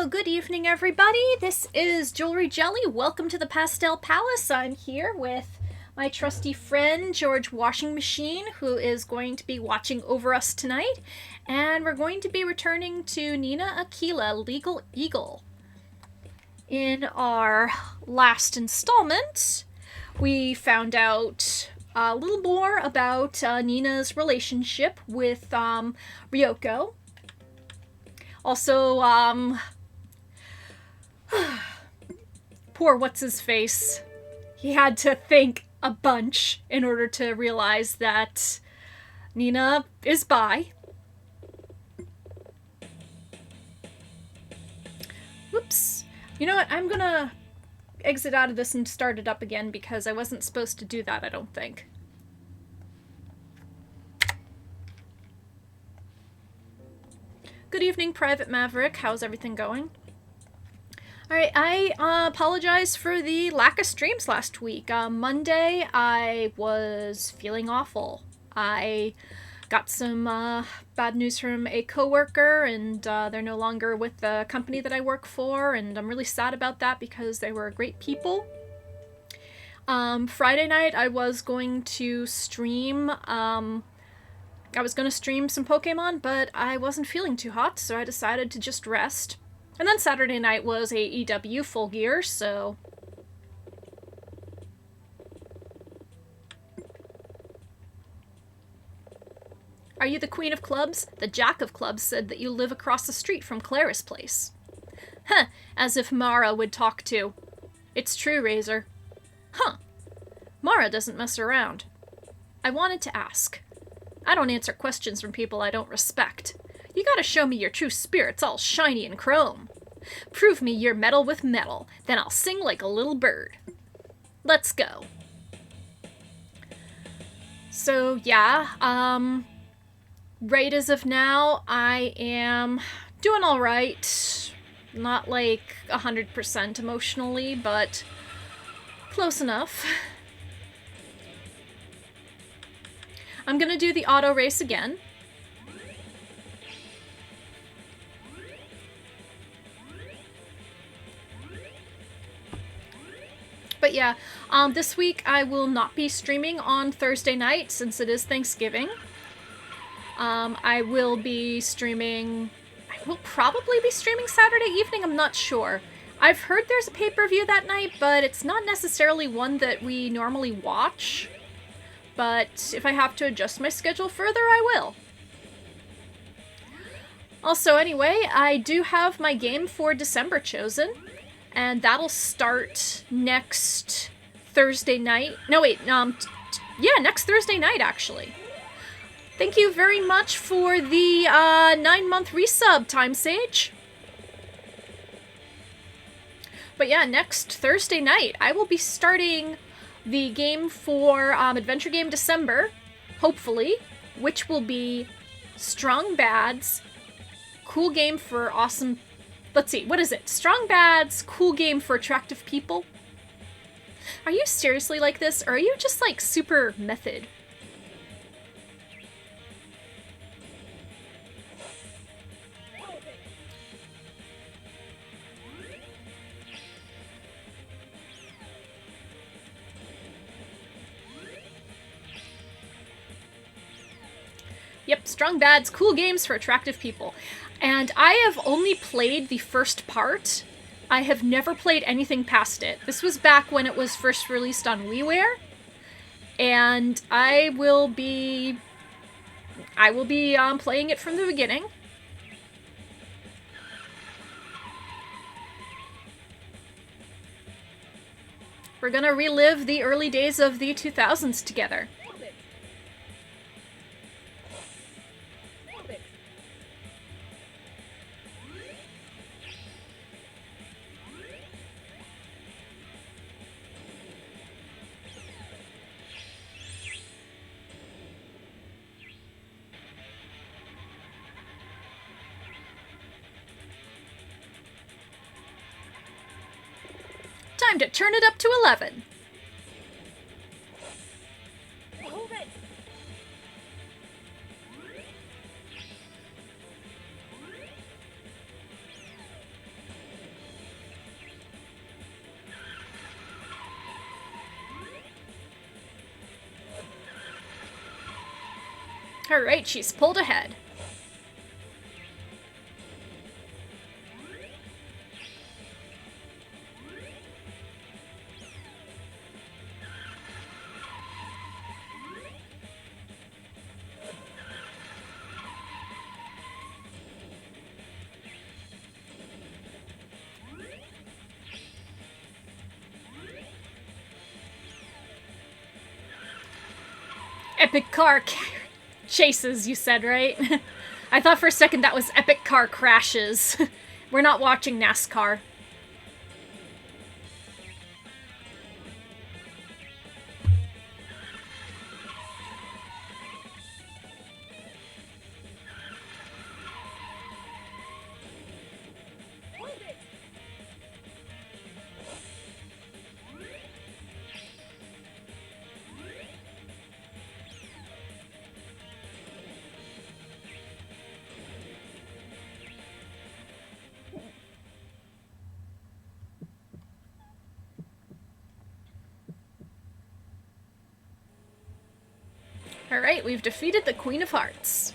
Good evening, everybody. This is Jewelry Jelly. Welcome to the Pastel Palace. I'm here with my trusty friend, George Washing Machine, who is going to be watching over us tonight. And we're going to be returning to Nina Aquila, Legal Eagle. In our last installment, we found out a little more about Nina's relationship with Ryoko. Also, poor what's-his-face. He had to think a bunch in order to realize that Nina is bi. Whoops. You know what? I'm gonna exit out of this and start it up again because I wasn't supposed to do that, I don't think. Good evening, Private Maverick. How's everything going? Alright, I apologize for the lack of streams last week. Monday, I was feeling awful. I got some bad news from a coworker, and they're no longer with the company that I work for, and I'm really sad about that because they were great people. Friday night, I was going to stream some Pokemon, but I wasn't feeling too hot, so I decided to just rest. And then Saturday night was AEW Full Gear, so... Are you the Queen of Clubs? The Jack of Clubs said that you live across the street from Clara's place. Huh, as if Mara would talk to. It's true, Razor. Huh. Mara doesn't mess around. I wanted to ask. I don't answer questions from people I don't respect. You gotta show me your true spirit's all shiny and chrome. Prove me you're metal with metal, then I'll sing like a little bird. Let's go. So, yeah, right as of now, I am doing alright. Not like 100% emotionally, but close enough. I'm gonna do the auto race again. But yeah, this week I will not be streaming on Thursday night since it is Thanksgiving. I will probably be streaming Saturday evening, I'm not sure. I've heard there's a pay-per-view that night, but it's not necessarily one that we normally watch. But if I have to adjust my schedule further, I will. Also, anyway, I do have my game for December chosen, and that'll start next Thursday night. No, wait, next Thursday night, actually. Thank you very much for the 9-month resub, Time Sage. But yeah, next Thursday night, I will be starting the game for Adventure Game December, hopefully, which will be Strong Bads, cool game for awesome... Let's see, what is it? Strong Bads, cool game for attractive people? Are you seriously like this, or are you just, like, super method? Yep, Strong Bads, cool games for attractive people. And I have only played the first part. I have never played anything past it. This was back when it was first released on WiiWare. And I will be playing it from the beginning. We're gonna relive the early days of the 2000s together. Time to turn it up to 11. Alright, she's pulled ahead. Epic car chases, you said, right? I thought for a second that was epic car crashes. We're not watching NASCAR. Alright, we've defeated the Queen of Hearts.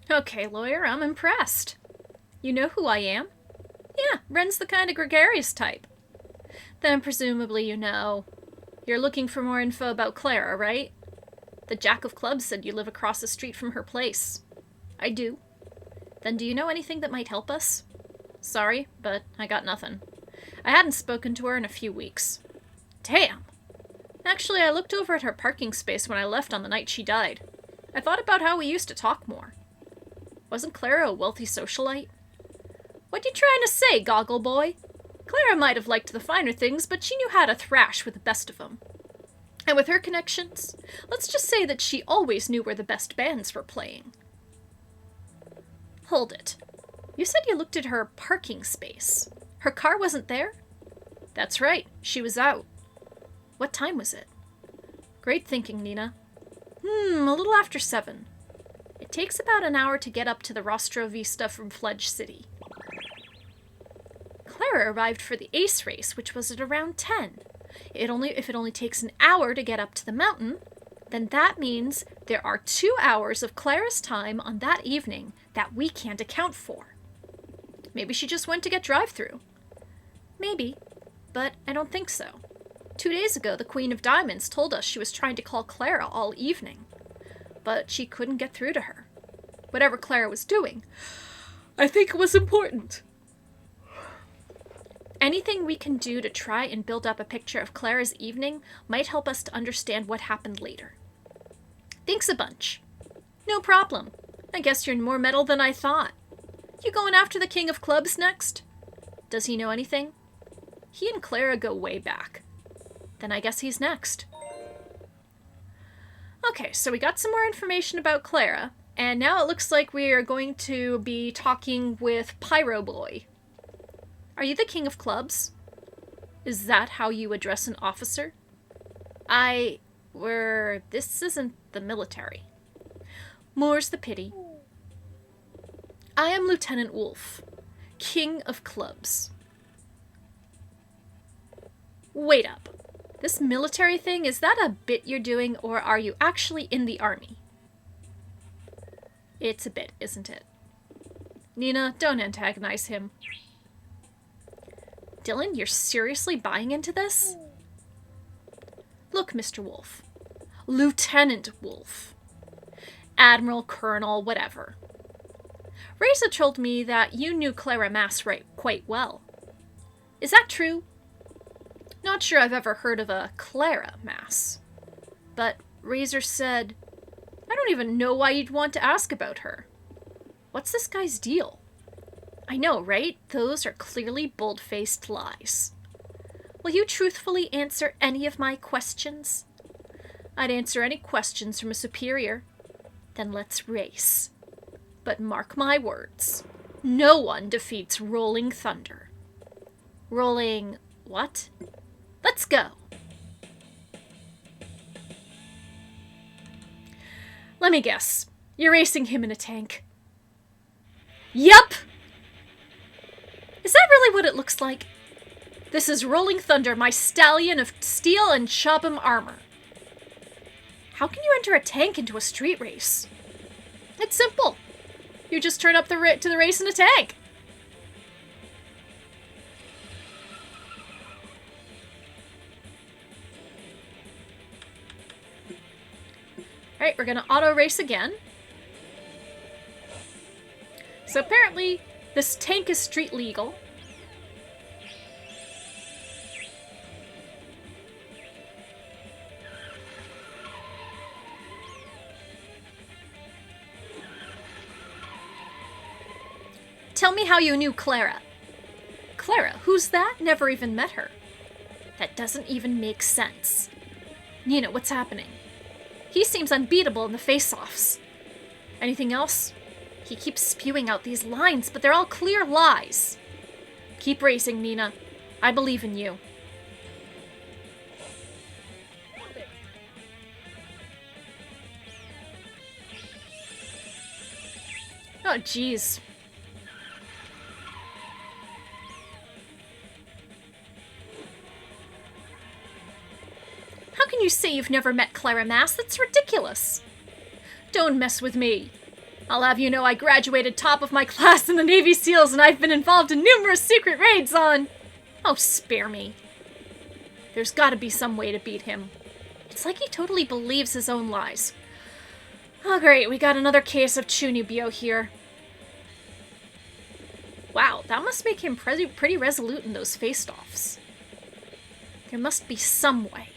Okay, lawyer, I'm impressed. You know who I am? Yeah, Ren's the kind of gregarious type. Then presumably you know. You're looking for more info about Clara, right? The Jack of Clubs said you live across the street from her place. I do. Then do you know anything that might help us? Sorry, but I got nothing. I hadn't spoken to her in a few weeks. Damn! Actually, I looked over at her parking space when I left on the night she died. I thought about how we used to talk more. Wasn't Clara a wealthy socialite? What you trying to say, Goggle Boy? Clara might have liked the finer things, but she knew how to thrash with the best of them. And with her connections, let's just say that she always knew where the best bands were playing. Hold it. You said you looked at her parking space. Her car wasn't there? That's right, she was out. What time was it? Great thinking, Nina. A little after 7. It takes about an hour to get up to the Rostro Vista from Fledge City. Clara arrived for the Ace race, which was at around 10. If it only takes an hour to get up to the mountain, then that means there are 2 hours of Clara's time on that evening that we can't account for. Maybe she just went to get drive-through. Maybe, but I don't think so. 2 days ago, the Queen of Diamonds told us she was trying to call Clara all evening, but she couldn't get through to her. Whatever Clara was doing, I think it was important. Anything we can do to try and build up a picture of Clara's evening might help us to understand what happened later. Thanks a bunch. No problem. I guess you're more metal than I thought. You going after the King of Clubs next? Does he know anything? He and Clara go way back. Then I guess he's next. Okay, so we got some more information about Clara, and now it looks like we are going to be talking with Pyro Boy. Are you the King of Clubs? Is that how you address an officer? This isn't the military. More's the pity. I am Lieutenant Wolf, King of Clubs. Wait up. This military thing, is that a bit you're doing, or are you actually in the army? It's a bit, isn't it? Nina, don't antagonize him. Dylan, you're seriously buying into this? Look, Mr. Wolf. Lieutenant Wolf. Admiral, Colonel, whatever. Reza told me that you knew Clara Mass quite well. Is that true? Not sure I've ever heard of a Clara Mass. But Razor said, I don't even know why you'd want to ask about her. What's this guy's deal? I know, right? Those are clearly bold-faced lies. Will you truthfully answer any of my questions? I'd answer any questions from a superior. Then let's race. But mark my words. No one defeats Rolling Thunder. Rolling what? Let's go. Let me guess. You're racing him in a tank. Yup! Is that really what it looks like? This is Rolling Thunder, my stallion of steel and Chobham armor. How can you enter a tank into a street race? It's simple. You just turn up to the race in a tank. Alright, we're gonna auto race again. So apparently, this tank is street legal. Tell me how you knew Clara. Clara? Who's that? Never even met her. That doesn't even make sense. Nina, what's happening? He seems unbeatable in the face-offs. Anything else? He keeps spewing out these lines, but they're all clear lies. Keep racing, Nina. I believe in you. Oh, jeez. How can you say you've never met Clara Mass? That's ridiculous. Don't mess with me. I'll have you know I graduated top of my class in the Navy SEALs and I've been involved in numerous secret raids on... Oh, spare me. There's gotta be some way to beat him. It's like he totally believes his own lies. Oh, great. We got another case of Chunibyo here. Wow, that must make him pretty resolute in those face-offs. There must be some way.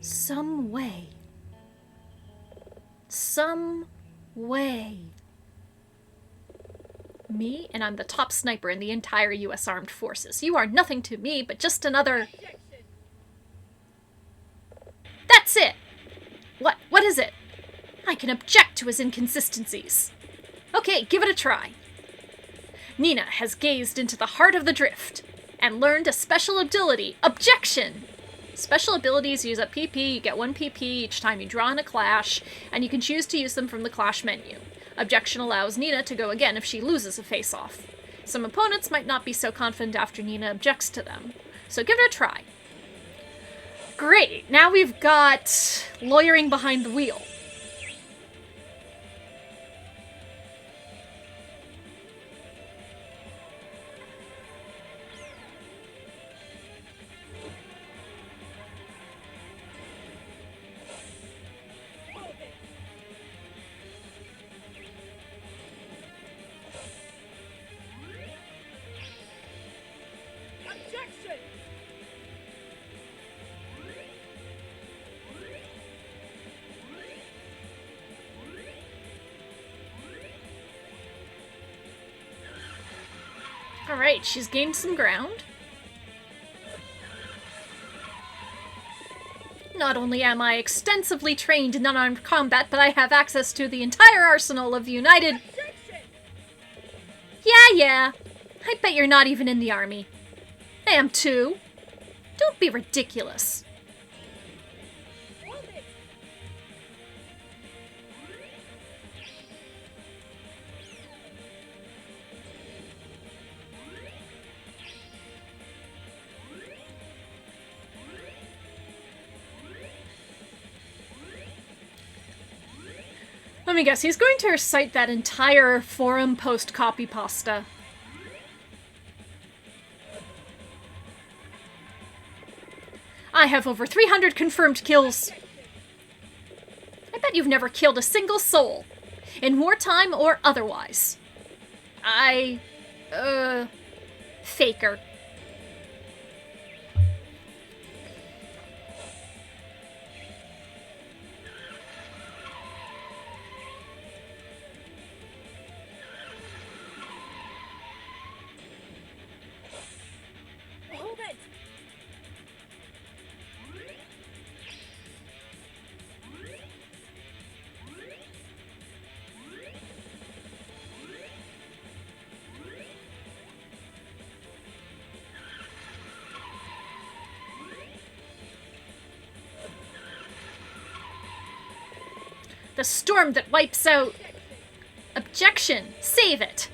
Some way. Some way. Me? And I'm the top sniper in the entire U.S. Armed Forces. You are nothing to me, but just another... That's it! What is it? I can object to his inconsistencies. Okay, give it a try. Nina has gazed into the heart of the drift and learned a special ability. Objection! Special abilities use up PP, you get 1 PP each time you draw in a clash, and you can choose to use them from the clash menu. Objection allows Nina to go again if she loses a face-off. Some opponents might not be so confident after Nina objects to them, so give it a try. Great, now we've got lawyering behind the wheel. Alright, she's gained some ground. Not only am I extensively trained in unarmed combat, but I have access to the entire arsenal of the United... Yeah. I bet you're not even in the army. I am too. Don't be ridiculous. Let me guess, he's going to recite that entire forum post copy pasta. I have over 300 confirmed kills. I bet you've never killed a single soul, in wartime or otherwise. Faker. The storm that wipes out... Objection! Save it!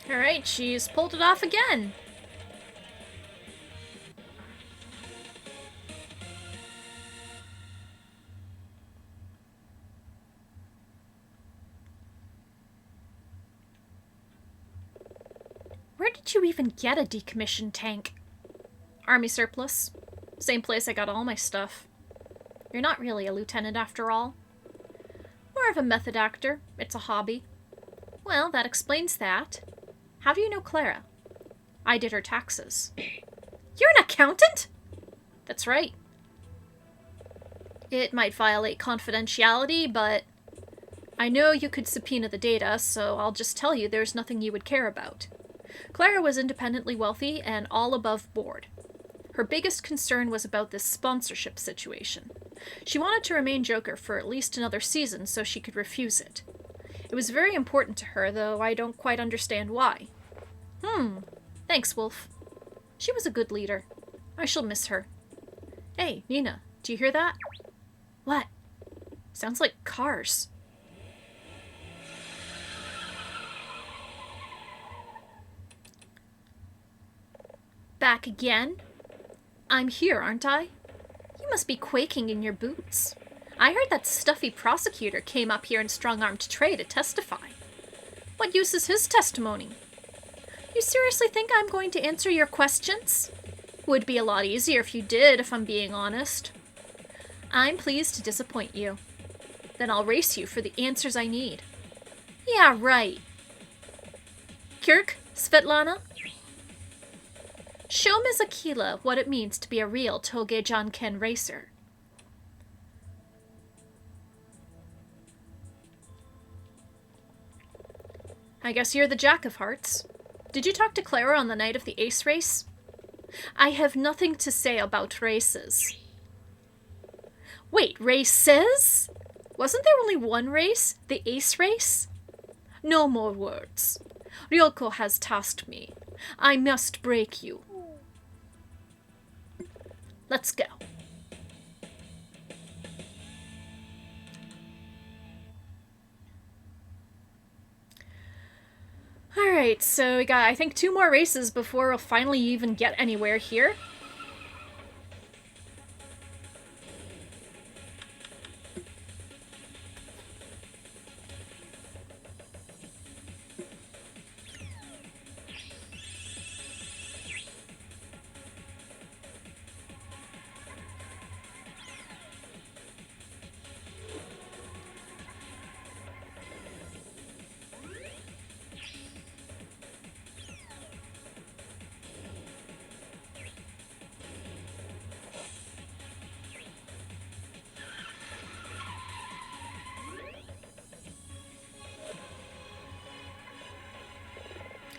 Alright, she's pulled it off again. Where did you even get a decommissioned tank? Army surplus. Same place I got all my stuff. You're not really a lieutenant after all. More of a method actor. It's a hobby. Well, that explains that. How do you know Clara? I did her taxes. You're an accountant? That's right. It might violate confidentiality, but I know you could subpoena the data, so I'll just tell you there's nothing you would care about. Clara was independently wealthy and all above board. Her biggest concern was about this sponsorship situation. She wanted to remain Joker for at least another season so she could refuse it. It was very important to her, though I don't quite understand why. Thanks, Wolf. She was a good leader. I shall miss her. Hey, Nina, do you hear that? What? Sounds like cars. Back again? I'm here, aren't I? You must be quaking in your boots. I heard that stuffy prosecutor came up here and strong-armed Trey to testify. What use is his testimony? You seriously think I'm going to answer your questions? Would be a lot easier if you did, if I'm being honest. I'm pleased to disappoint you. Then I'll race you for the answers I need. Yeah, right. Kirk, Svetlana? Show Ms. Aquila what it means to be a real Toge Janken racer. I guess you're the Jack of Hearts. Did you talk to Clara on the night of the ace race? I have nothing to say about races. Wait, races? Wasn't there only one race? The ace race? No more words. Ryoko has tasked me. I must break you. Let's go. Alright, so we got, I think, 2 more races before we'll finally even get anywhere here.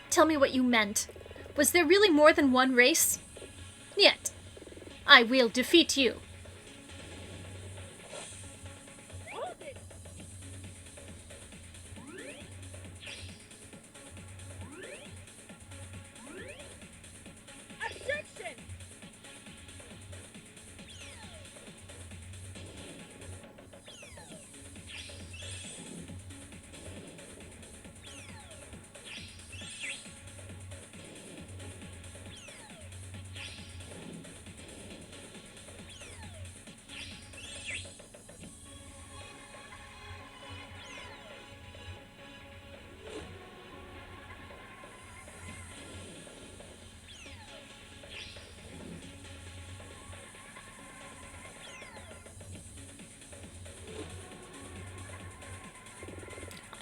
Tell me what you meant. Was there really more than one race? Yet, I will defeat you.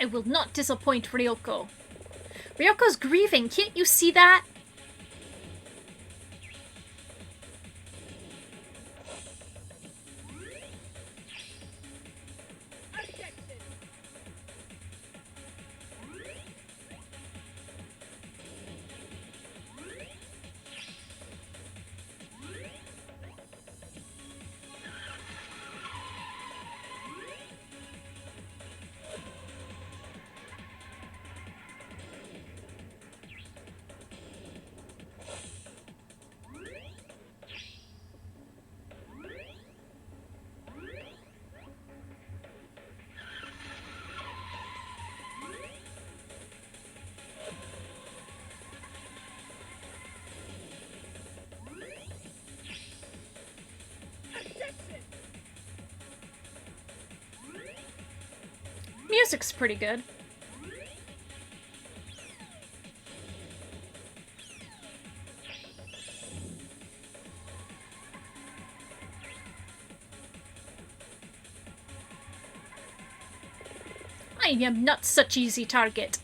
I will not disappoint Ryoko. Ryoko's grieving, can't you see that? Music's pretty good. I am not such easy target.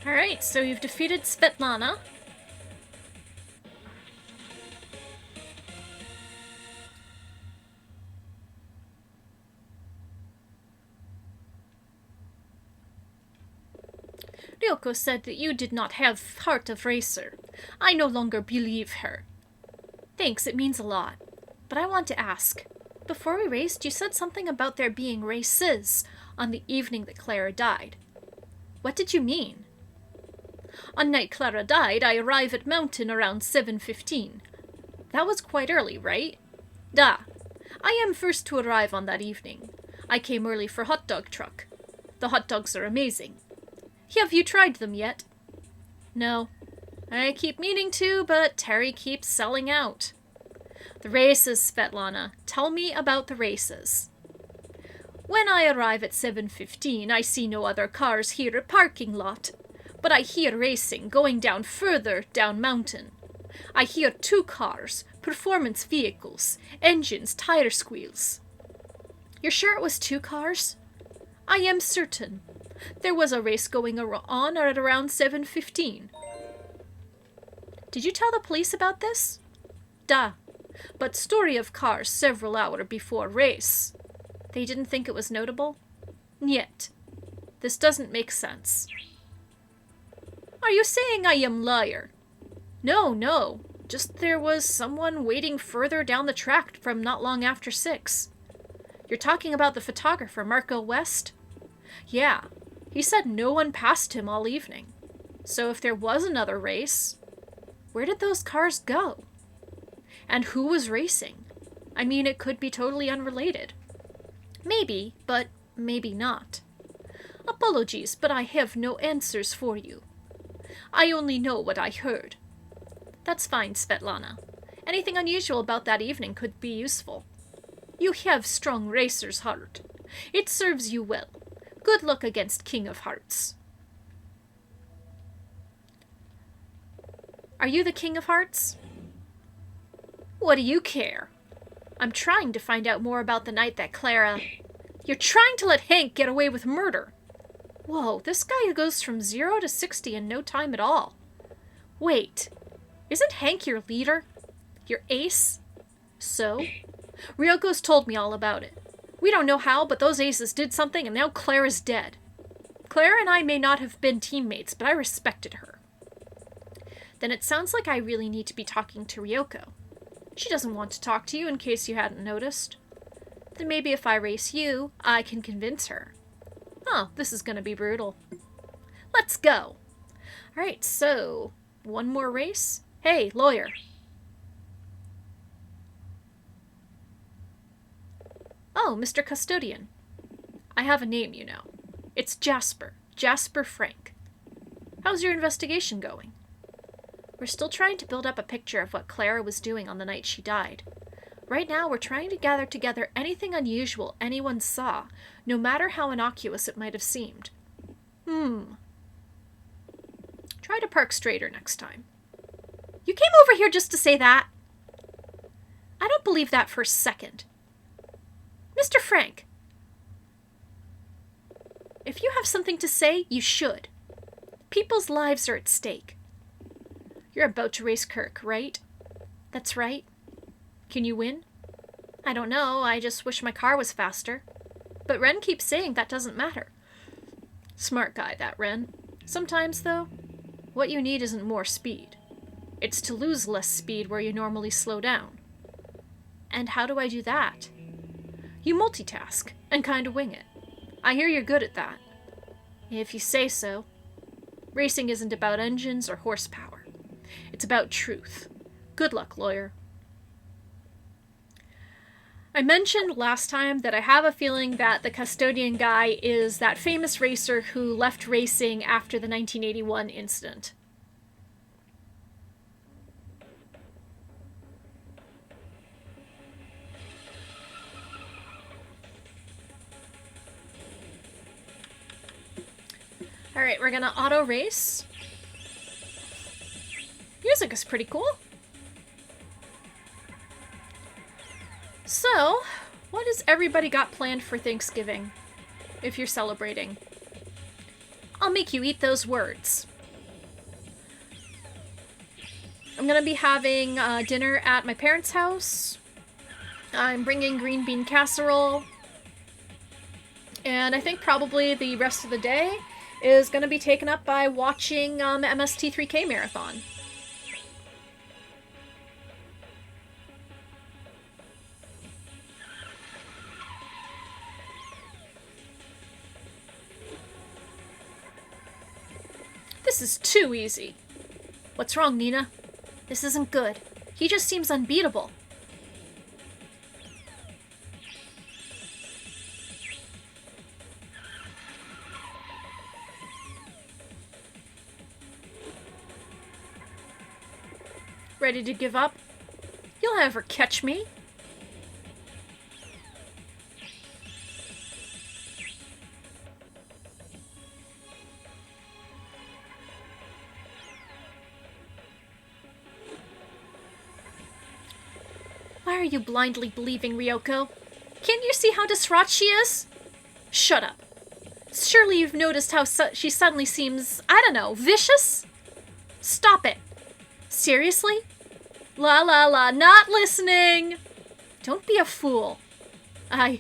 Alright, so you've defeated Svetlana. Ryoko said that you did not have heart of racer. I no longer believe her. Thanks, it means a lot. But I want to ask. Before we raced, you said something about there being races on the evening that Clara died. What did you mean? On night Clara died, I arrive at Mountain around 7:15. That was quite early, right? Da. I am first to arrive on that evening. I came early for hot dog truck. The hot dogs are amazing. Have you tried them yet? No. I keep meaning to, but Terry keeps selling out. The races, Svetlana. Tell me about the races. When I arrive at 7:15, I see no other cars here at parking lot. But I hear racing going down further down mountain. I hear 2 cars, performance vehicles, engines, tire squeals. You're sure it was 2 cars? I am certain. There was a race going on at around 7:15. Did you tell the police about this? Da. But story of cars several hour before race. They didn't think it was notable? Niet. This doesn't make sense. Are you saying I am liar? No. Just there was someone waiting further down the track from not long after 6. You're talking about the photographer, Marco West? Yeah. He said no one passed him all evening. So if there was another race, where did those cars go? And who was racing? I mean, it could be totally unrelated. Maybe, but maybe not. Apologies, but I have no answers for you. I only know what I heard. That's fine, Svetlana. Anything unusual about that evening could be useful. You have strong racer's heart. It serves you well. Good luck against King of Hearts. Are you the King of Hearts? What do you care? I'm trying to find out more about the night that Clara... You're trying to let Hank get away with murder. Whoa, this guy goes from 0 to 60 in no time at all. Wait, isn't Hank your leader? Your ace? So? Ryoko's told me all about it. We don't know how, but those aces did something and now Claire is dead. Claire and I may not have been teammates, but I respected her. Then it sounds like I really need to be talking to Ryoko. She doesn't want to talk to you in case you hadn't noticed. Then maybe if I race you, I can convince her. Oh, this is gonna be brutal. Let's go! Alright, so, one more race? Hey, lawyer. Oh, Mr. Custodian. I have a name, you know. It's Jasper. Jasper Frank. How's your investigation going? We're still trying to build up a picture of what Clara was doing on the night she died. Right now, we're trying to gather together anything unusual anyone saw, no matter how innocuous it might have seemed. Try to park straighter next time. You came over here just to say that? I don't believe that for a second. Mr. Frank, if you have something to say, you should. People's lives are at stake. You're about to race Kirk, right? That's right. Can you win? I don't know, I just wish my car was faster. But Ren keeps saying that doesn't matter. Smart guy, that Ren. Sometimes, though, what you need isn't more speed. It's to lose less speed where you normally slow down. And how do I do that? You multitask, and kinda wing it. I hear you're good at that. If you say so. Racing isn't about engines or horsepower. It's about truth. Good luck, lawyer. I mentioned last time that I have a feeling that the custodian guy is that famous racer who left racing after the 1981 incident. Alright, we're gonna auto race. Music is pretty cool. So, what has everybody got planned for Thanksgiving? If you're celebrating. I'll make you eat those words. I'm gonna be having dinner at my parents' house. I'm bringing green bean casserole. And I think probably the rest of the day is gonna be taken up by watching MST3K Marathon. This is too easy. What's wrong, Nina? This isn't good. He just seems unbeatable. Ready to give up? You'll never catch me. Why are you blindly believing Ryoko? Can't you see how distraught she is? Shut up. Surely you've noticed how she suddenly seems, I don't know, vicious? Stop it. Seriously? La la la, not listening! Don't be a fool. I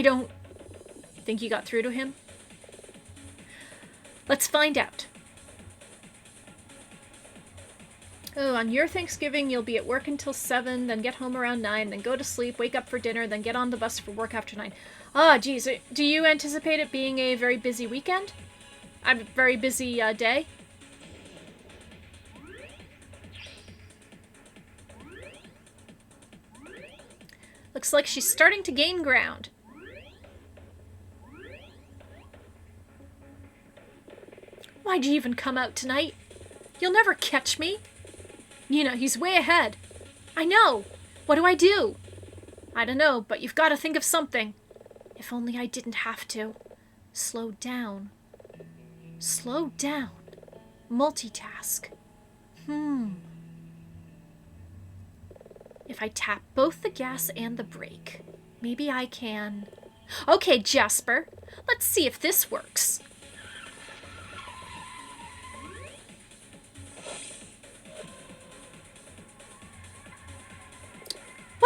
don't... Think you got through to him? Let's find out. Oh, on your Thanksgiving, you'll be at work until 7, then get home around 9, then go to sleep, wake up for dinner, then get on the bus for work after 9. Ah, geez, do you anticipate it being a very busy weekend? A very busy day? Looks like she's starting to gain ground. Why'd you even come out tonight? You'll never catch me. You know, he's way ahead. I know. What do I do? I don't know, but you've got to think of something. If only I didn't have to. Slow down. Slow down. Multitask. If I tap both the gas and the brake, maybe I can... Okay, Jasper. Let's see if this works.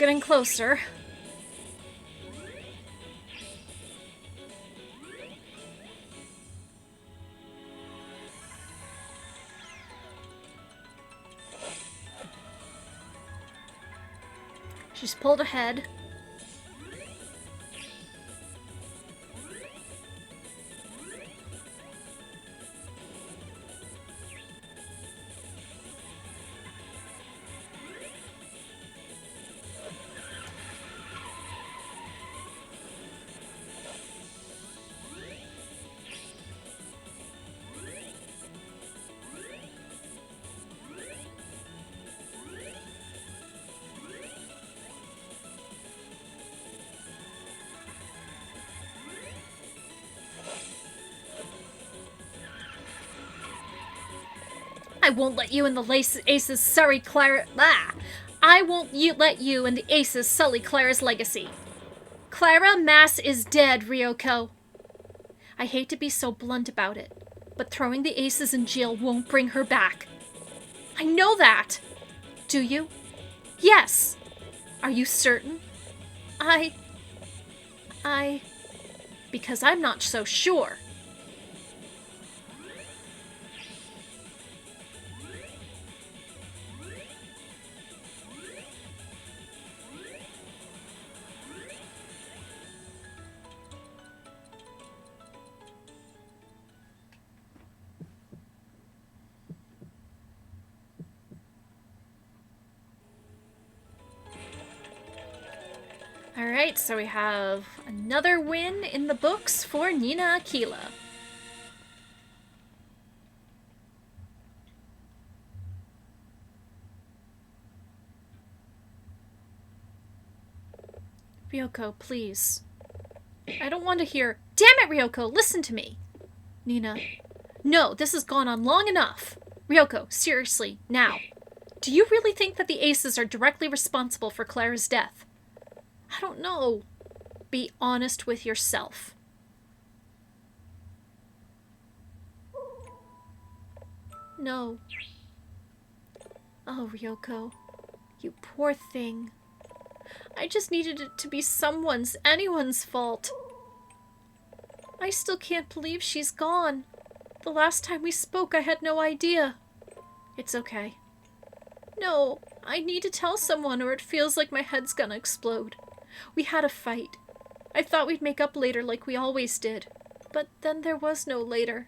getting closer. She's pulled ahead. I won't let you and the Aces sully Clara. Ah! I won't let you and the Aces sully Clara's legacy. Clara Mass is dead, Ryoko. I hate to be so blunt about it, but throwing the Aces in jail won't bring her back. I know that! Do you? Yes! Are you certain? Because I'm not so sure. Alright, so we have another win in the books for Nina Aquila. Ryoko, please. I don't want to hear— Damn it, Ryoko, listen to me! Nina. No, this has gone on long enough. Ryoko, seriously, now. Do you really think that the Aces are directly responsible for Clara's death? I don't know. Be honest with yourself. No. Oh, Ryoko. You poor thing. I just needed it to be anyone's fault. I still can't believe she's gone. The last time we spoke, I had no idea. It's okay. No, I need to tell someone or it feels like my head's gonna explode. We had a fight. I thought we'd make up later like we always did. But then there was no later.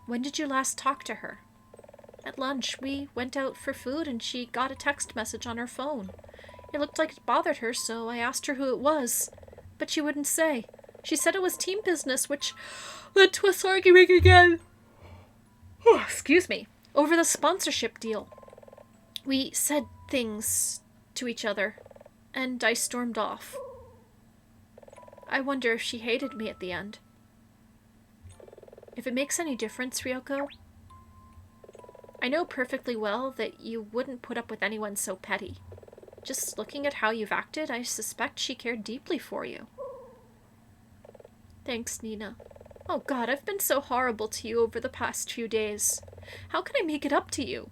When did you last talk to her? At lunch, we went out for food and she got a text message on her phone. It looked like it bothered her, so I asked her who it was. But she wouldn't say. She said it was team business, which led to us arguing again. Oh, excuse me. Over the sponsorship deal. We said things to each other, and I stormed off. I wonder if she hated me at the end. If it makes any difference, Ryoko, I know perfectly well that you wouldn't put up with anyone so petty. Just looking at how you've acted, I suspect she cared deeply for you. Thanks, Nina. Oh God, I've been so horrible to you over the past few days. How can I make it up to you?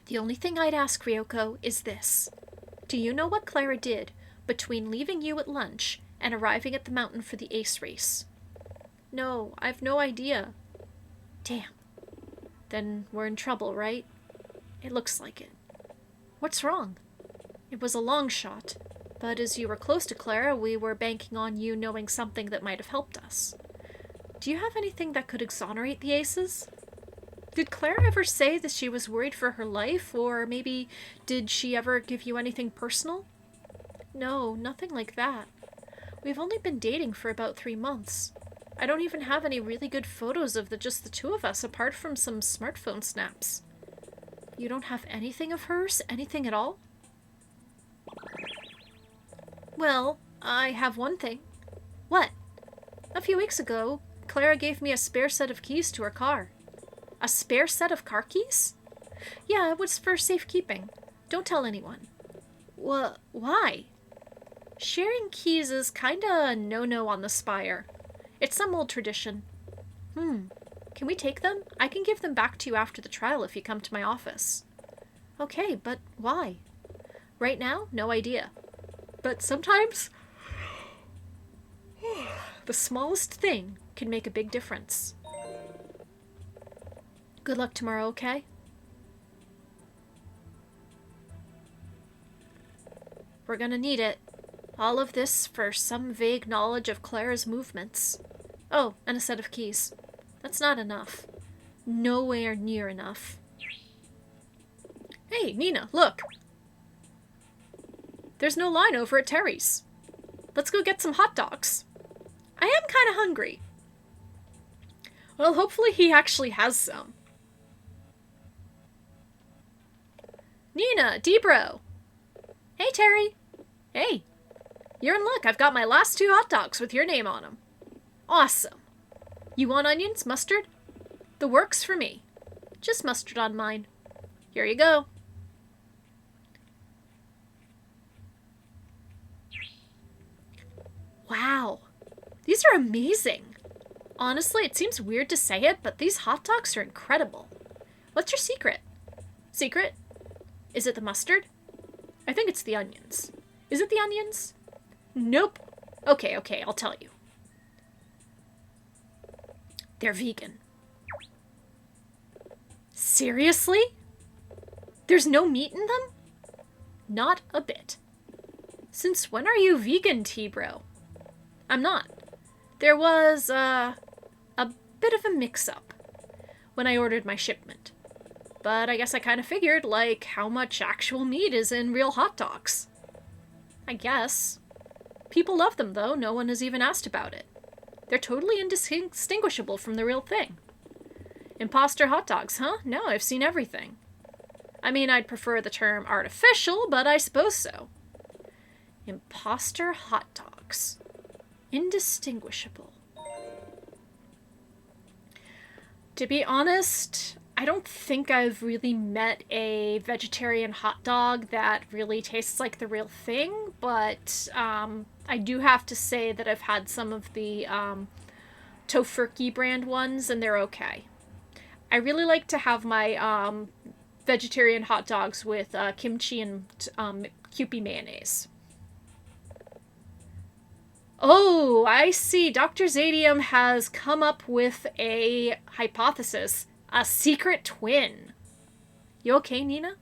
The only thing I'd ask, Ryoko, is this. Do you know what Clara did between leaving you at lunch and arriving at the mountain for the ace race? No, I've no idea. Damn. Then we're in trouble, right? It looks like it. What's wrong? It was a long shot, but as you were close to Clara, we were banking on you knowing something that might have helped us. Do you have anything that could exonerate the Aces? Did Clara ever say that she was worried for her life, or maybe did she ever give you anything personal? No, nothing like that. We've only been dating for about 3 months. I don't even have any really good photos of just the two of us, apart from some smartphone snaps. You don't have anything of hers? Anything at all? Well, I have one thing. What? A few weeks ago, Clara gave me a spare set of keys to her car. A spare set of car keys? Yeah, it was for safekeeping. Don't tell anyone. Why? Sharing keys is kinda a no-no on the Spire. It's some old tradition. Can we take them? I can give them back to you after the trial if you come to my office. Okay, but why? Right now, no idea. But sometimes, the smallest thing can make a big difference. Good luck tomorrow, okay? We're gonna need it. All of this for some vague knowledge of Clara's movements. Oh, and a set of keys. That's not enough. Nowhere near enough. Hey, Nina, look! There's no line over at Terry's. Let's go get some hot dogs. I am kind of hungry. Well, hopefully he actually has some. Nina, Debro! Hey, Terry! Hey! You're in luck. I've got my last 2 hot dogs with your name on them. Awesome. You want onions? Mustard? The works for me. Just mustard on mine. Here you go. Wow. These are amazing. Honestly, it seems weird to say it, but these hot dogs are incredible. What's your secret? Secret? Is it the mustard? I think it's the onions. Is it the onions? Nope. Okay, I'll tell you. They're vegan. Seriously? There's no meat in them? Not a bit. Since when are you vegan, T-Bro? I'm not. There was, a bit of a mix-up when I ordered my shipment. But I guess I kind of figured, like, how much actual meat is in real hot dogs. I guess. People love them, though. No one has even asked about it. They're totally indistinguishable from the real thing. Imposter hot dogs, huh? No, I've seen everything. I mean, I'd prefer the term artificial, but I suppose so. Imposter hot dogs. Indistinguishable. To be honest, I don't think I've really met a vegetarian hot dog that really tastes like the real thing, but I do have to say that I've had some of the Tofurky brand ones, and they're okay. I really like to have my vegetarian hot dogs with kimchi and Kewpie mayonnaise. Oh, I see. Dr. Zadium has come up with a hypothesis. A secret twin. You okay, Nina?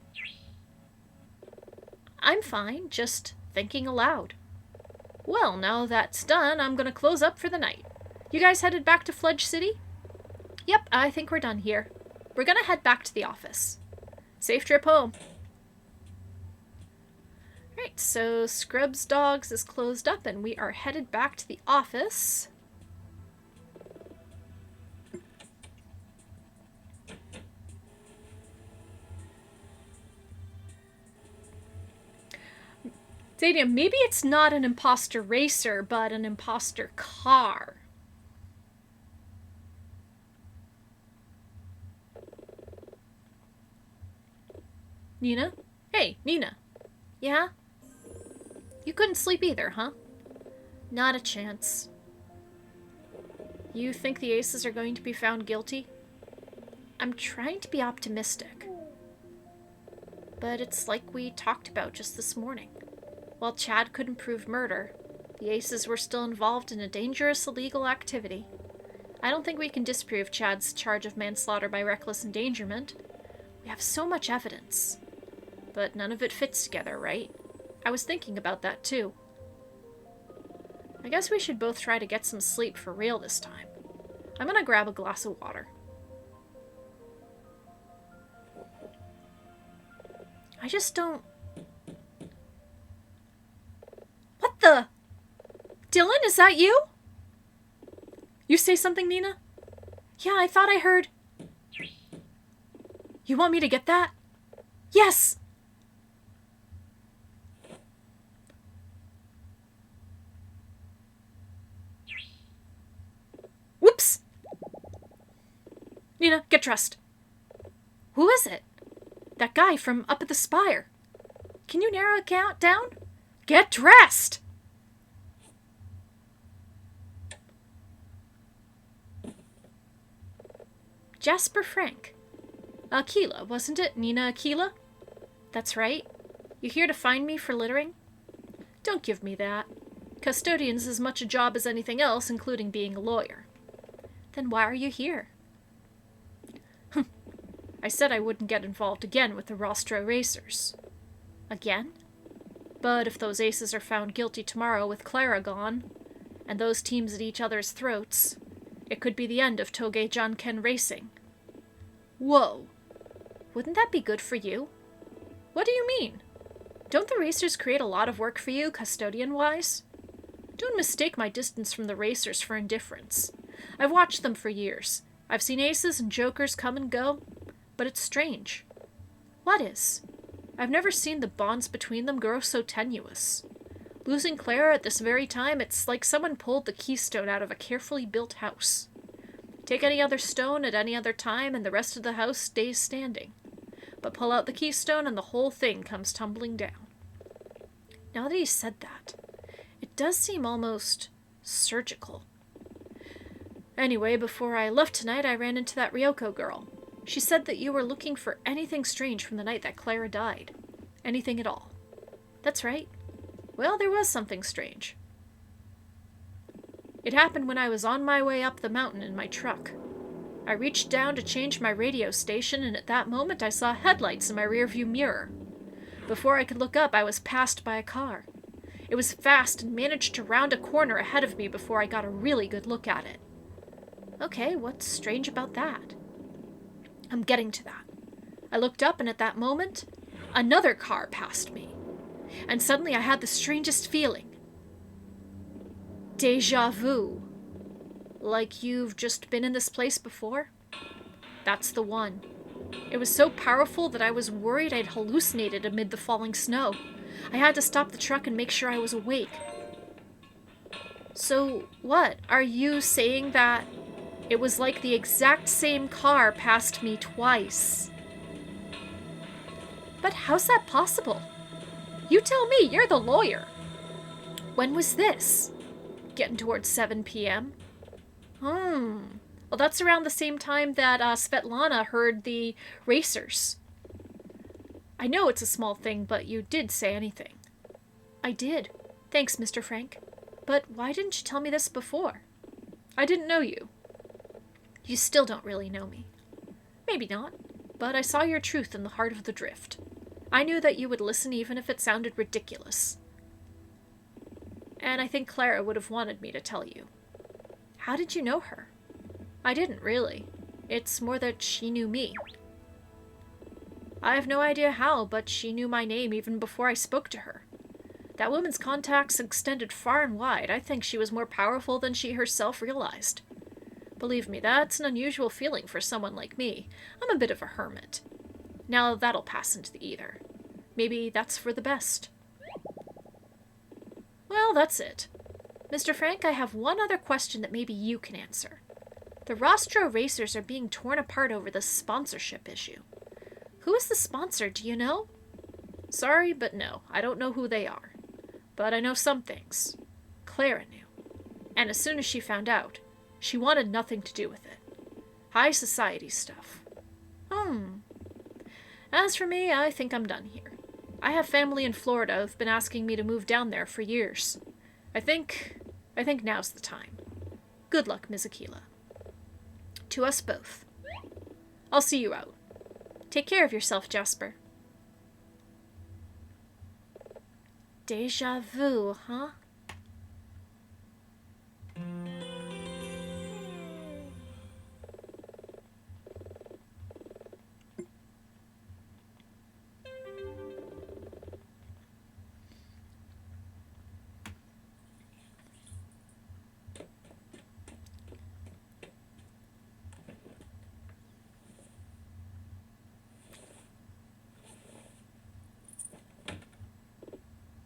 I'm fine, just thinking aloud. Well, now that's done, I'm gonna close up for the night. You guys headed back to Fledge City? Yep, I think we're done here. We're gonna head back to the office. Safe trip home. Right, so Scrubs Dogs is closed up and we are headed back to the office. Zadium, maybe it's not an imposter racer, but an imposter car. Nina? Hey, Nina. Yeah? You couldn't sleep either, huh? Not a chance. You think the Aces are going to be found guilty? I'm trying to be optimistic. But it's like we talked about just this morning. While Chad couldn't prove murder, the Aces were still involved in a dangerous illegal activity. I don't think we can disprove Chad's charge of manslaughter by reckless endangerment. We have so much evidence. But none of it fits together, right? I was thinking about that too. I guess we should both try to get some sleep for real this time. I'm gonna grab a glass of water. I just don't... What the? Dylan, is that you? You say something, Nina? Yeah, I thought I heard... You want me to get that? Yes! Whoops! Nina, get dressed. Who is it? That guy from up at the spire. Can you narrow it down? Get dressed! Jasper Frank. Aquila, wasn't it? Nina Aquila? That's right. You here to find me for littering? Don't give me that. Custodian's as much a job as anything else, including being a lawyer. Then why are you here? I said I wouldn't get involved again with the Rostro Racers. Again? But if those aces are found guilty tomorrow with Clara gone, and those teams at each other's throats, it could be the end of Toge Janken Racing. Whoa! Wouldn't that be good for you? What do you mean? Don't the racers create a lot of work for you, custodian-wise? Don't mistake my distance from the racers for indifference. I've watched them for years. I've seen aces and jokers come and go, but it's strange. What is? I've never seen the bonds between them grow so tenuous. Losing Clara at this very time, it's like someone pulled the keystone out of a carefully built house. Take any other stone at any other time, and the rest of the house stays standing. But pull out the keystone, and the whole thing comes tumbling down. Now that he's said that, it does seem almost surgical. Anyway, before I left tonight, I ran into that Ryoko girl. She said that you were looking for anything strange from the night that Clara died. Anything at all. That's right. Well, there was something strange. It happened when I was on my way up the mountain in my truck. I reached down to change my radio station, and at that moment I saw headlights in my rearview mirror. Before I could look up, I was passed by a car. It was fast and managed to round a corner ahead of me before I got a really good look at it. Okay, what's strange about that? I'm getting to that. I looked up, and at that moment, another car passed me. And suddenly I had the strangest feeling. Déjà vu. Like you've just been in this place before? That's the one. It was so powerful that I was worried I'd hallucinated amid the falling snow. I had to stop the truck and make sure I was awake. So, what? Are you saying that it was like the exact same car passed me twice? But how's that possible? You tell me, you're the lawyer. When was this? Getting towards 7 p.m.? Well, that's around the same time that Svetlana heard the racers. I know it's a small thing, but you did say anything. I did. Thanks, Mr. Frank. But why didn't you tell me this before? I didn't know you. You still don't really know me. Maybe not, but I saw your truth in the heart of the drift. I knew that you would listen even if it sounded ridiculous. And I think Clara would have wanted me to tell you. How did you know her? I didn't really. It's more that she knew me. I have no idea how, but she knew my name even before I spoke to her. That woman's contacts extended far and wide. I think she was more powerful than she herself realized. Believe me, that's an unusual feeling for someone like me. I'm a bit of a hermit. Now that'll pass into the ether. Maybe that's for the best. Well, that's it. Mr. Frank, I have one other question that maybe you can answer. The Rostro Racers are being torn apart over this sponsorship issue. Who is the sponsor, do you know? Sorry, but no, I don't know who they are. But I know some things. Clara knew. And as soon as she found out, she wanted nothing to do with it. High society stuff. As for me, I think I'm done here. I have family in Florida who've been asking me to move down there for years. I think now's the time. Good luck, Ms. Aquila. To us both. I'll see you out. Take care of yourself, Jasper. Déjà vu, huh?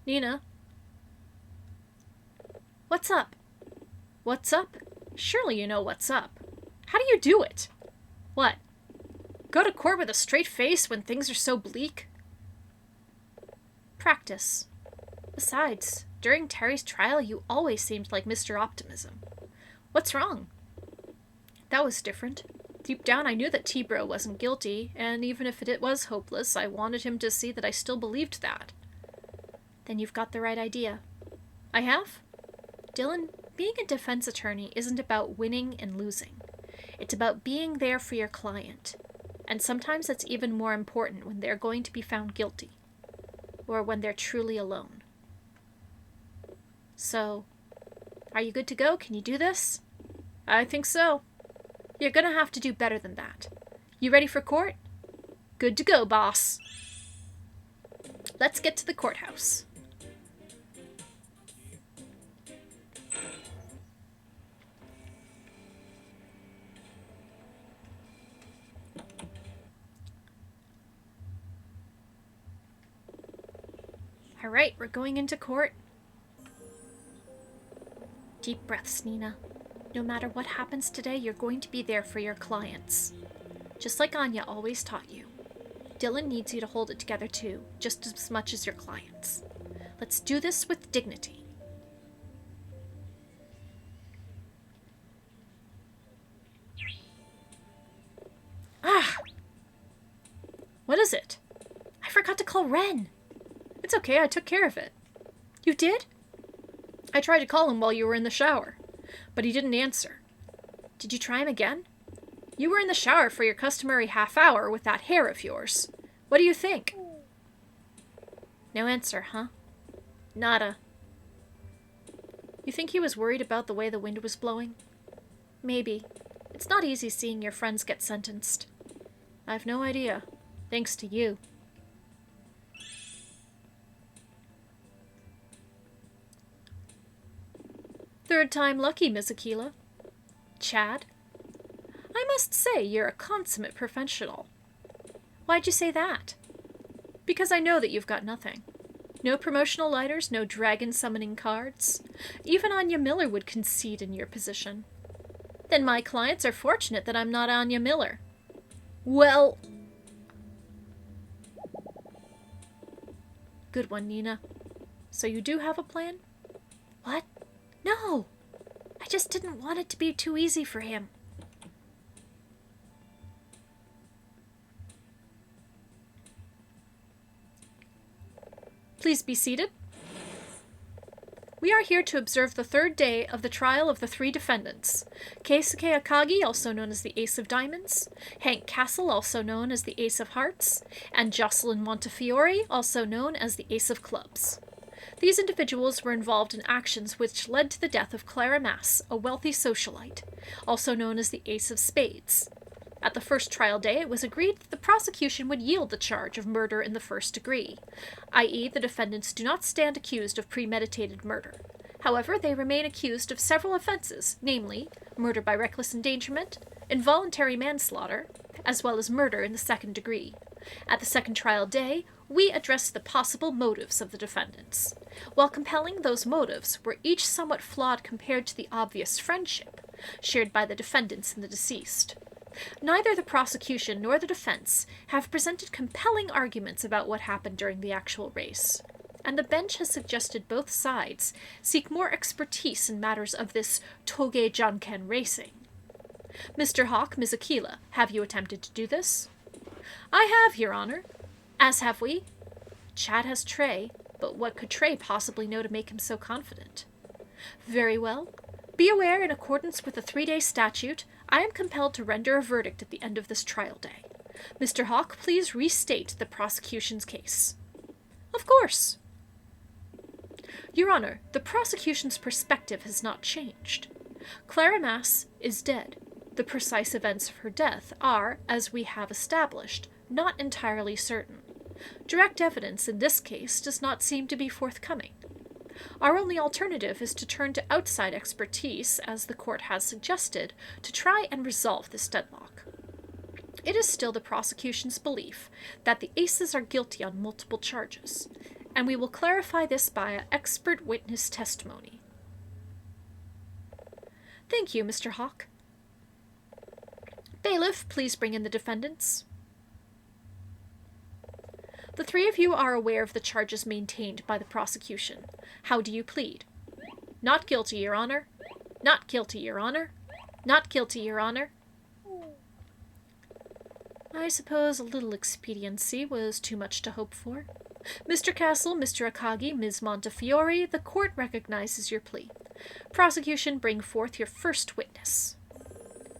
Nina? What's up? What's up? Surely you know what's up. How do you do it? What? Go to court with a straight face when things are so bleak? Practice. Besides, during Terry's trial, you always seemed like Mr. Optimism. What's wrong? That was different. Deep down, I knew that T-Bro wasn't guilty, and even if it was hopeless, I wanted him to see that I still believed that. Then you've got the right idea. I have? Dylan, being a defense attorney isn't about winning and losing. It's about being there for your client. And sometimes that's even more important when they're going to be found guilty. Or when they're truly alone. So, are you good to go? Can you do this? I think so. You're gonna have to do better than that. You ready for court? Good to go, boss. Let's get to the courthouse. All right, we're going into court. Deep breaths, Nina. No matter what happens today, you're going to be there for your clients. Just like Anya always taught you. Dylan needs you to hold it together too, just as much as your clients. Let's do this with dignity. Ah! What is it? I forgot to call Ren. It's okay, I took care of it. You did? I tried to call him while you were in the shower, but he didn't answer. Did you try him again? You were in the shower for your customary half hour with that hair of yours. What do you think? No answer, huh? Nada. You think he was worried about the way the wind was blowing? Maybe. It's not easy seeing your friends get sentenced. I've no idea. Thanks to you. Third time lucky, Miss Aquila. Chad? I must say you're a consummate professional. Why'd you say that? Because I know that you've got nothing. No promotional lighters, no dragon summoning cards. Even Anya Miller would concede in your position. Then my clients are fortunate that I'm not Anya Miller. Well... Good one, Nina. So you do have a plan? What? No! I just didn't want it to be too easy for him. Please be seated. We are here to observe the third day of the trial of the three defendants. Keisuke Akagi, also known as the Ace of Diamonds, Hank Castle, also known as the Ace of Hearts, and Jocelyn Montefiore, also known as the Ace of Clubs. These individuals were involved in actions which led to the death of Clara Mass, a wealthy socialite, also known as the Ace of Spades. At the first trial day, it was agreed that the prosecution would yield the charge of murder in the first degree, i.e., the defendants do not stand accused of premeditated murder. However, they remain accused of several offenses, namely, murder by reckless endangerment, involuntary manslaughter, as well as murder in the second degree. At the second trial day, we addressed the possible motives of the defendants. While compelling, those motives were each somewhat flawed compared to the obvious friendship shared by the defendants and the deceased. Neither the prosecution nor the defense have presented compelling arguments about what happened during the actual race, and the bench has suggested both sides seek more expertise in matters of this toge janken racing. Mr. Hawk, Ms. Aquila, have you attempted to do this? I have, Your Honor. As have we. Chad has Trey, but what could Trey possibly know to make him so confident? Very well. Be aware, in accordance with the 3-day statute, I am compelled to render a verdict at the end of this trial day. Mr. Hawk, please restate the prosecution's case. Of course. Your Honor, the prosecution's perspective has not changed. Clara Mass is dead. The precise events of her death are, as we have established, not entirely certain. Direct evidence in this case does not seem to be forthcoming. Our only alternative is to turn to outside expertise, as the court has suggested, to try and resolve this deadlock. It is still the prosecution's belief that the Aces are guilty on multiple charges, and we will clarify this by an expert witness testimony. Thank you, Mr. Hawk. Bailiff, please bring in the defendants. The three of you are aware of the charges maintained by the prosecution. How do you plead? Not guilty, Your Honor. Not guilty, Your Honor. Not guilty, Your Honor. I suppose a little expediency was too much to hope for. Mr. Castle, Mr. Akagi, Ms. Montefiore, the court recognizes your plea. Prosecution, bring forth your first witness.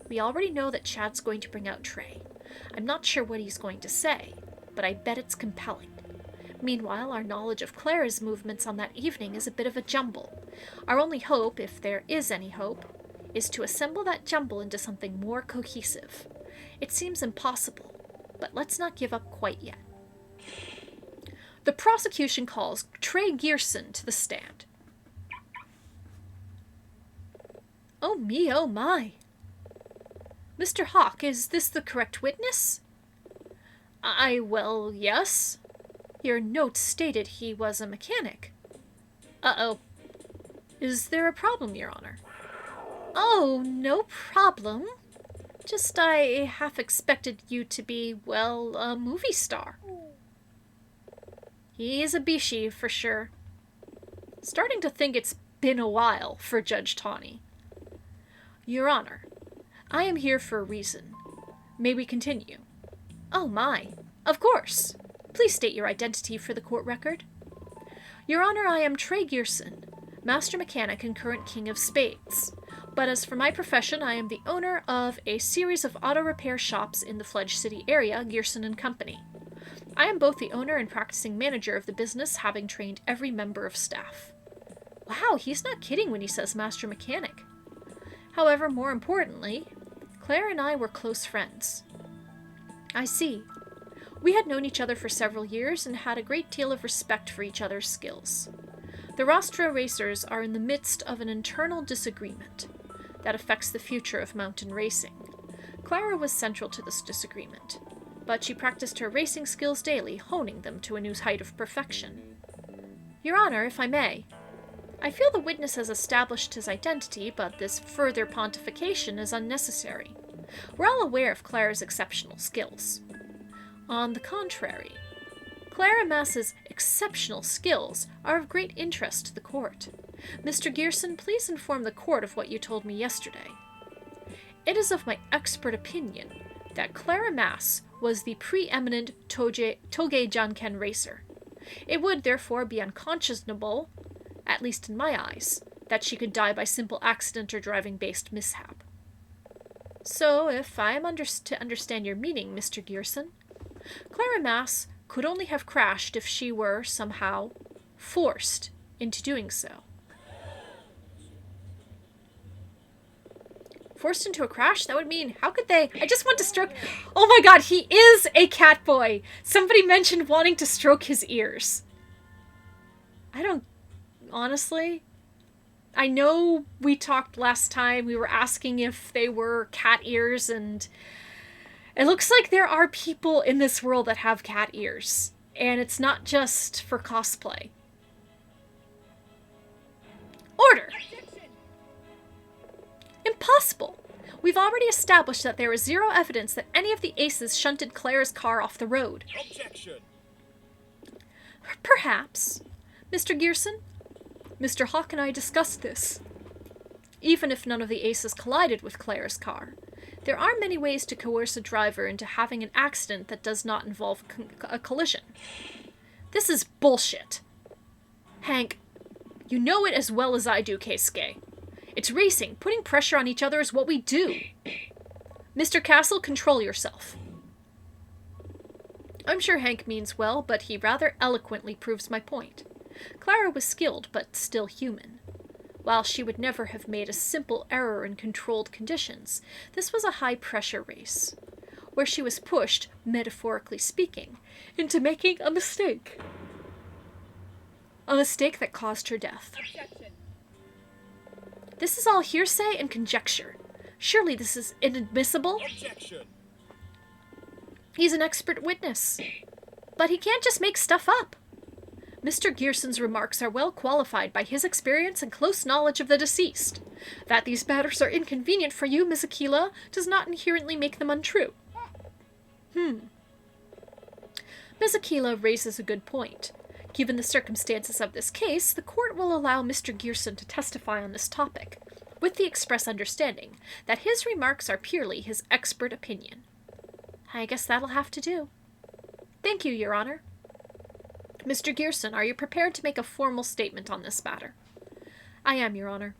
We already know that Chad's going to bring out Trey. I'm not sure what he's going to say, but I bet it's compelling. Meanwhile, our knowledge of Clara's movements on that evening is a bit of a jumble. Our only hope, if there is any hope, is to assemble that jumble into something more cohesive. It seems impossible, but let's not give up quite yet. The prosecution calls Trey Gearson to the stand. Oh me, oh my. Mr. Hawk, is this the correct witness? Well, yes. Your notes stated he was a mechanic. Uh-oh. Is there a problem, Your Honor? Oh, no problem. Just I half expected you to be, well, a movie star. He's a bishi, for sure. Starting to think it's been a while for Judge Tawny. Your Honor, I am here for a reason. May we continue? Oh my, of course. Please state your identity for the court record. Your Honor, I am Trey Gearson, Master Mechanic and current King of Spades. But as for my profession, I am the owner of a series of auto repair shops in the Fledge City area, Gearson & Company. I am both the owner and practicing manager of the business, having trained every member of staff. Wow, he's not kidding when he says Master Mechanic. However, more importantly, Claire and I were close friends. I see. We had known each other for several years and had a great deal of respect for each other's skills. The Rostra racers are in the midst of an internal disagreement that affects the future of mountain racing. Clara was central to this disagreement, but she practiced her racing skills daily, honing them to a new height of perfection. Your Honor, if I may, I feel the witness has established his identity, but this further pontification is unnecessary. We're all aware of Clara's exceptional skills. On the contrary, Clara Mass's exceptional skills are of great interest to the court. Mr. Gearson, please inform the court of what you told me yesterday. It is of my expert opinion that Clara Mass was the preeminent Toge Janken racer. It would therefore be unconscionable, at least in my eyes, that she could die by simple accident or driving-based mishap. So, if I am to understand your meaning, Mr. Gearson, Clara Mass could only have crashed if she were, somehow, forced into doing so. Forced into a crash? That would mean, how could they? I just want to stroke... Oh my god, he is a cat boy! Somebody mentioned wanting to stroke his ears. I don't... Honestly... I know we talked last time, we were asking if they were cat ears, and... It looks like there are people in this world that have cat ears. And it's not just for cosplay. Order! Impossible! We've already established that there is zero evidence that any of the aces shunted Claire's car off the road. Objection! Perhaps. Mr. Gearson, Mr. Hawk and I discussed this. Even if none of the aces collided with Claire's car, there are many ways to coerce a driver into having an accident that does not involve a collision. This is bullshit. Hank, you know it as well as I do, Keisuke. It's racing. Putting pressure on each other is what we do. Mr. Castle, control yourself. I'm sure Hank means well, but he rather eloquently proves my point. Clara was skilled, but still human. While she would never have made a simple error in controlled conditions, this was a high-pressure race, where she was pushed, metaphorically speaking, into making a mistake. A mistake that caused her death. Objection! This is all hearsay and conjecture. Surely this is inadmissible? Objection! He's an expert witness. But he can't just make stuff up. Mr. Gearson's remarks are well qualified by his experience and close knowledge of the deceased. That these matters are inconvenient for you, Miss Aquila, does not inherently make them untrue. Miss Aquila raises a good point. Given the circumstances of this case, the court will allow Mr. Gearson to testify on this topic, with the express understanding that his remarks are purely his expert opinion. I guess that'll have to do. Thank you, Your Honor. Mr. Gearson, are you prepared to make a formal statement on this matter? I am, Your Honor.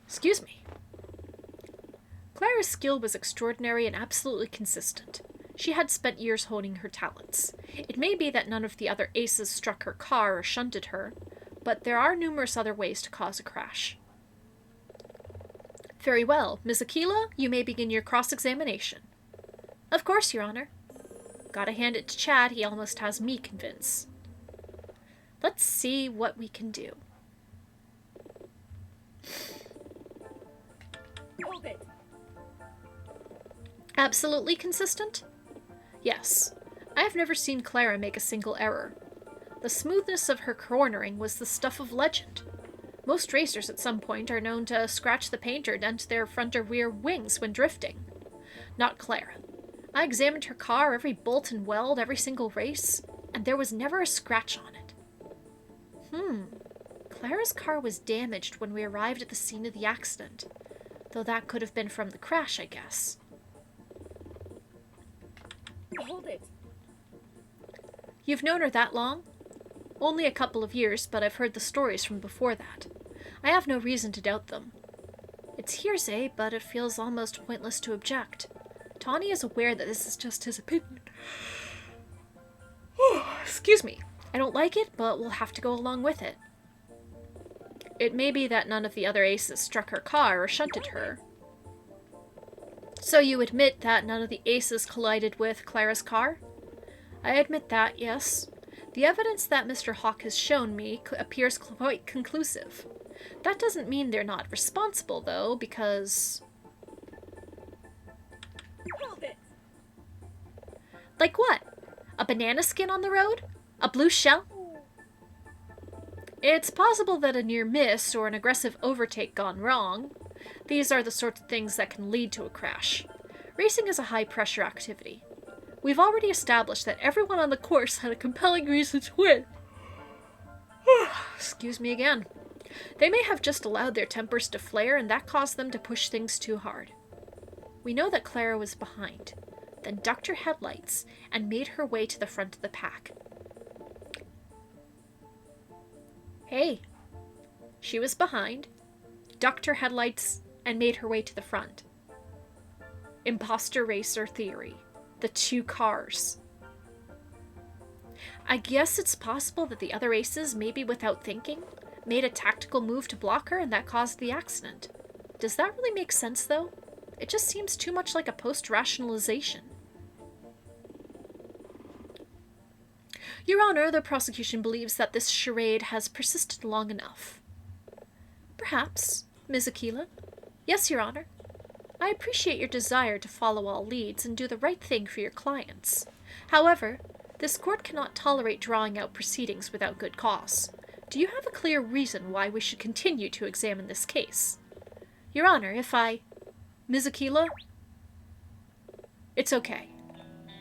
Excuse me. Clara's skill was extraordinary and absolutely consistent. She had spent years honing her talents. It may be that none of the other aces struck her car or shunted her, but there are numerous other ways to cause a crash. Very well. Ms. Aquila, you may begin your cross-examination. Of course, Your Honor. Gotta hand it to Chad, he almost has me convinced. Let's see what we can do. Hold it. Absolutely consistent? Yes. I have never seen Clara make a single error. The smoothness of her cornering was the stuff of legend. Most racers at some point are known to scratch the paint or dent their front or rear wings when drifting. Not Clara. I examined her car, every bolt and weld, every single race, and there was never a scratch on it. Clara's car was damaged when we arrived at the scene of the accident, though that could have been from the crash, I guess. Hold it. You've known her that long? Only a couple of years, but I've heard the stories from before that. I have no reason to doubt them. It's hearsay, but it feels almost pointless to object. Tawny is aware that this is just his opinion. Excuse me. I don't like it, but we'll have to go along with it. It may be that none of the other aces struck her car or shunted her. So you admit that none of the aces collided with Clara's car? I admit that, yes. The evidence that Mr. Hawk has shown me appears quite conclusive. That doesn't mean they're not responsible, though, because... Hold it. Like what? A banana skin on the road? A blue shell? It's possible that a near miss or an aggressive overtake gone wrong. These are the sorts of things that can lead to a crash. Racing is a high-pressure activity. We've already established that everyone on the course had a compelling reason to win. Excuse me again. They may have just allowed their tempers to flare, and that caused them to push things too hard. We know that Clara was behind, then ducked her headlights and made her way to the front of the pack. Hey, she was behind, ducked her headlights, and made her way to the front. Imposter racer theory. The two cars. I guess it's possible that the other aces, maybe without thinking, made a tactical move to block her and that caused the accident. Does that really make sense, though? It just seems too much like a post-rationalization. Your Honor, the prosecution believes that this charade has persisted long enough. Perhaps, Ms. Aquila. Yes, Your Honor. I appreciate your desire to follow all leads and do the right thing for your clients. However, this court cannot tolerate drawing out proceedings without good cause. Do you have a clear reason why we should continue to examine this case? Your Honor, if I... Ms. Aquila? It's okay.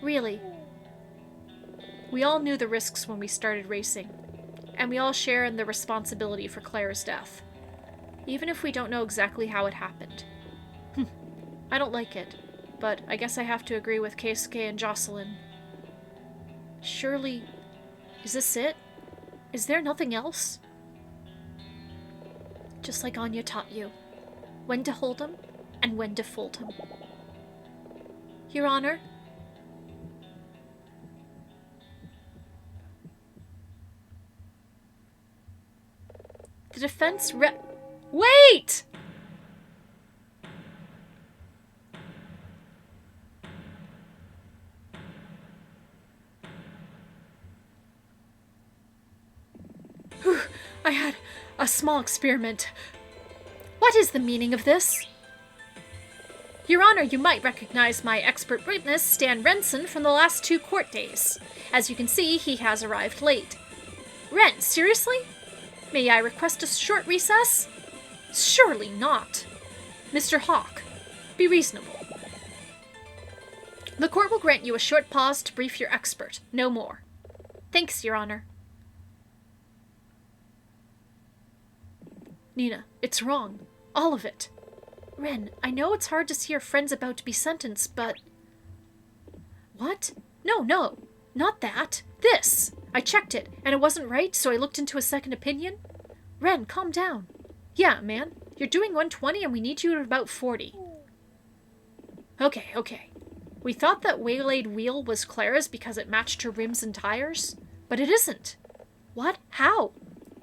Really. We all knew the risks when we started racing, and we all share in the responsibility for Clara's death, even if we don't know exactly how it happened. I don't like it, but I guess I have to agree with Keisuke and Jocelyn. Surely... Is this it? Is there nothing else? Just like Anya taught you. When to hold him, and when to fold him. Your Honor? The defense Wait! I had a small experiment. What is the meaning of this? Your Honor, you might recognize my expert witness, Stan Renson, from the last 2 court days. As you can see, he has arrived late. Ren, seriously? May I request a short recess? Surely not. Mr. Hawk, be reasonable. The court will grant you a short pause to brief your expert, no more. Thanks, Your Honor. Nina, it's wrong. All of it. Ren, I know it's hard to see your friends about to be sentenced, but... What? No, no, not that. This! I checked it, and it wasn't right, so I looked into a second opinion. Ren, calm down. Yeah, man, you're doing 120 and we need you at about 40. Okay. We thought that waylaid wheel was Clara's because it matched her rims and tires, but it isn't. What? How?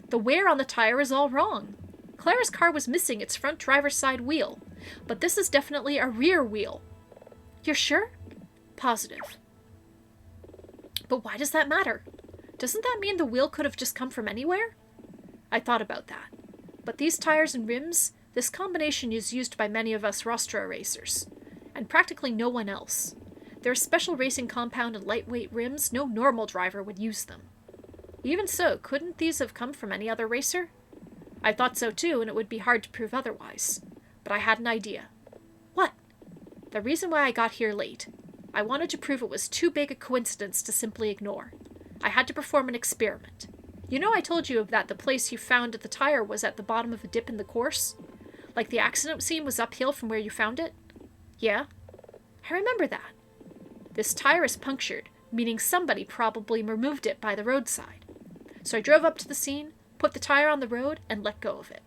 The wear on the tire is all wrong. Clara's car was missing its front driver's side wheel, but this is definitely a rear wheel. You're sure? Positive. But why does that matter? Doesn't that mean the wheel could have just come from anywhere? I thought about that. But these tires and rims, this combination is used by many of us Rostra racers, and practically no one else. They're a special racing compound and lightweight rims, no normal driver would use them. Even so, couldn't these have come from any other racer? I thought so too, and it would be hard to prove otherwise. But I had an idea. What? The reason why I got here late. I wanted to prove it was too big a coincidence to simply ignore. I had to perform an experiment. You know I told you that the place you found the tire was at the bottom of a dip in the course? Like the accident scene was uphill from where you found it? Yeah? I remember that. This tire is punctured, meaning somebody probably removed it by the roadside. So I drove up to the scene, put the tire on the road, and let go of it.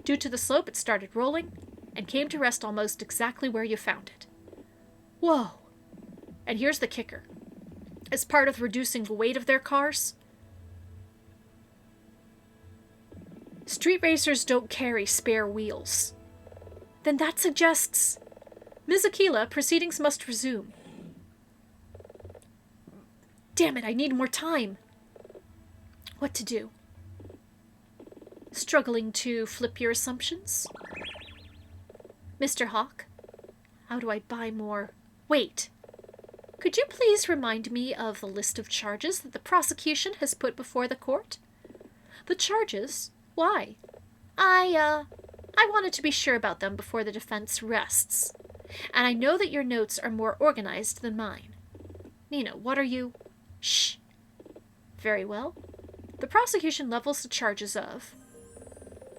Due to the slope, it started rolling, and came to rest almost exactly where you found it. Whoa! And here's the kicker. As part of reducing the weight of their cars, street racers don't carry spare wheels. Then that suggests... Ms. Aquila, proceedings must resume. Damn it, I need more time. What to do? Struggling to flip your assumptions? Mr. Hawk, how do I buy more? Wait. Could you please remind me of the list of charges that the prosecution has put before the court? The charges? Why? I wanted to be sure about them before the defense rests. And I know that your notes are more organized than mine. Nina, what are you... Shh. Very well. The prosecution levels the charges of...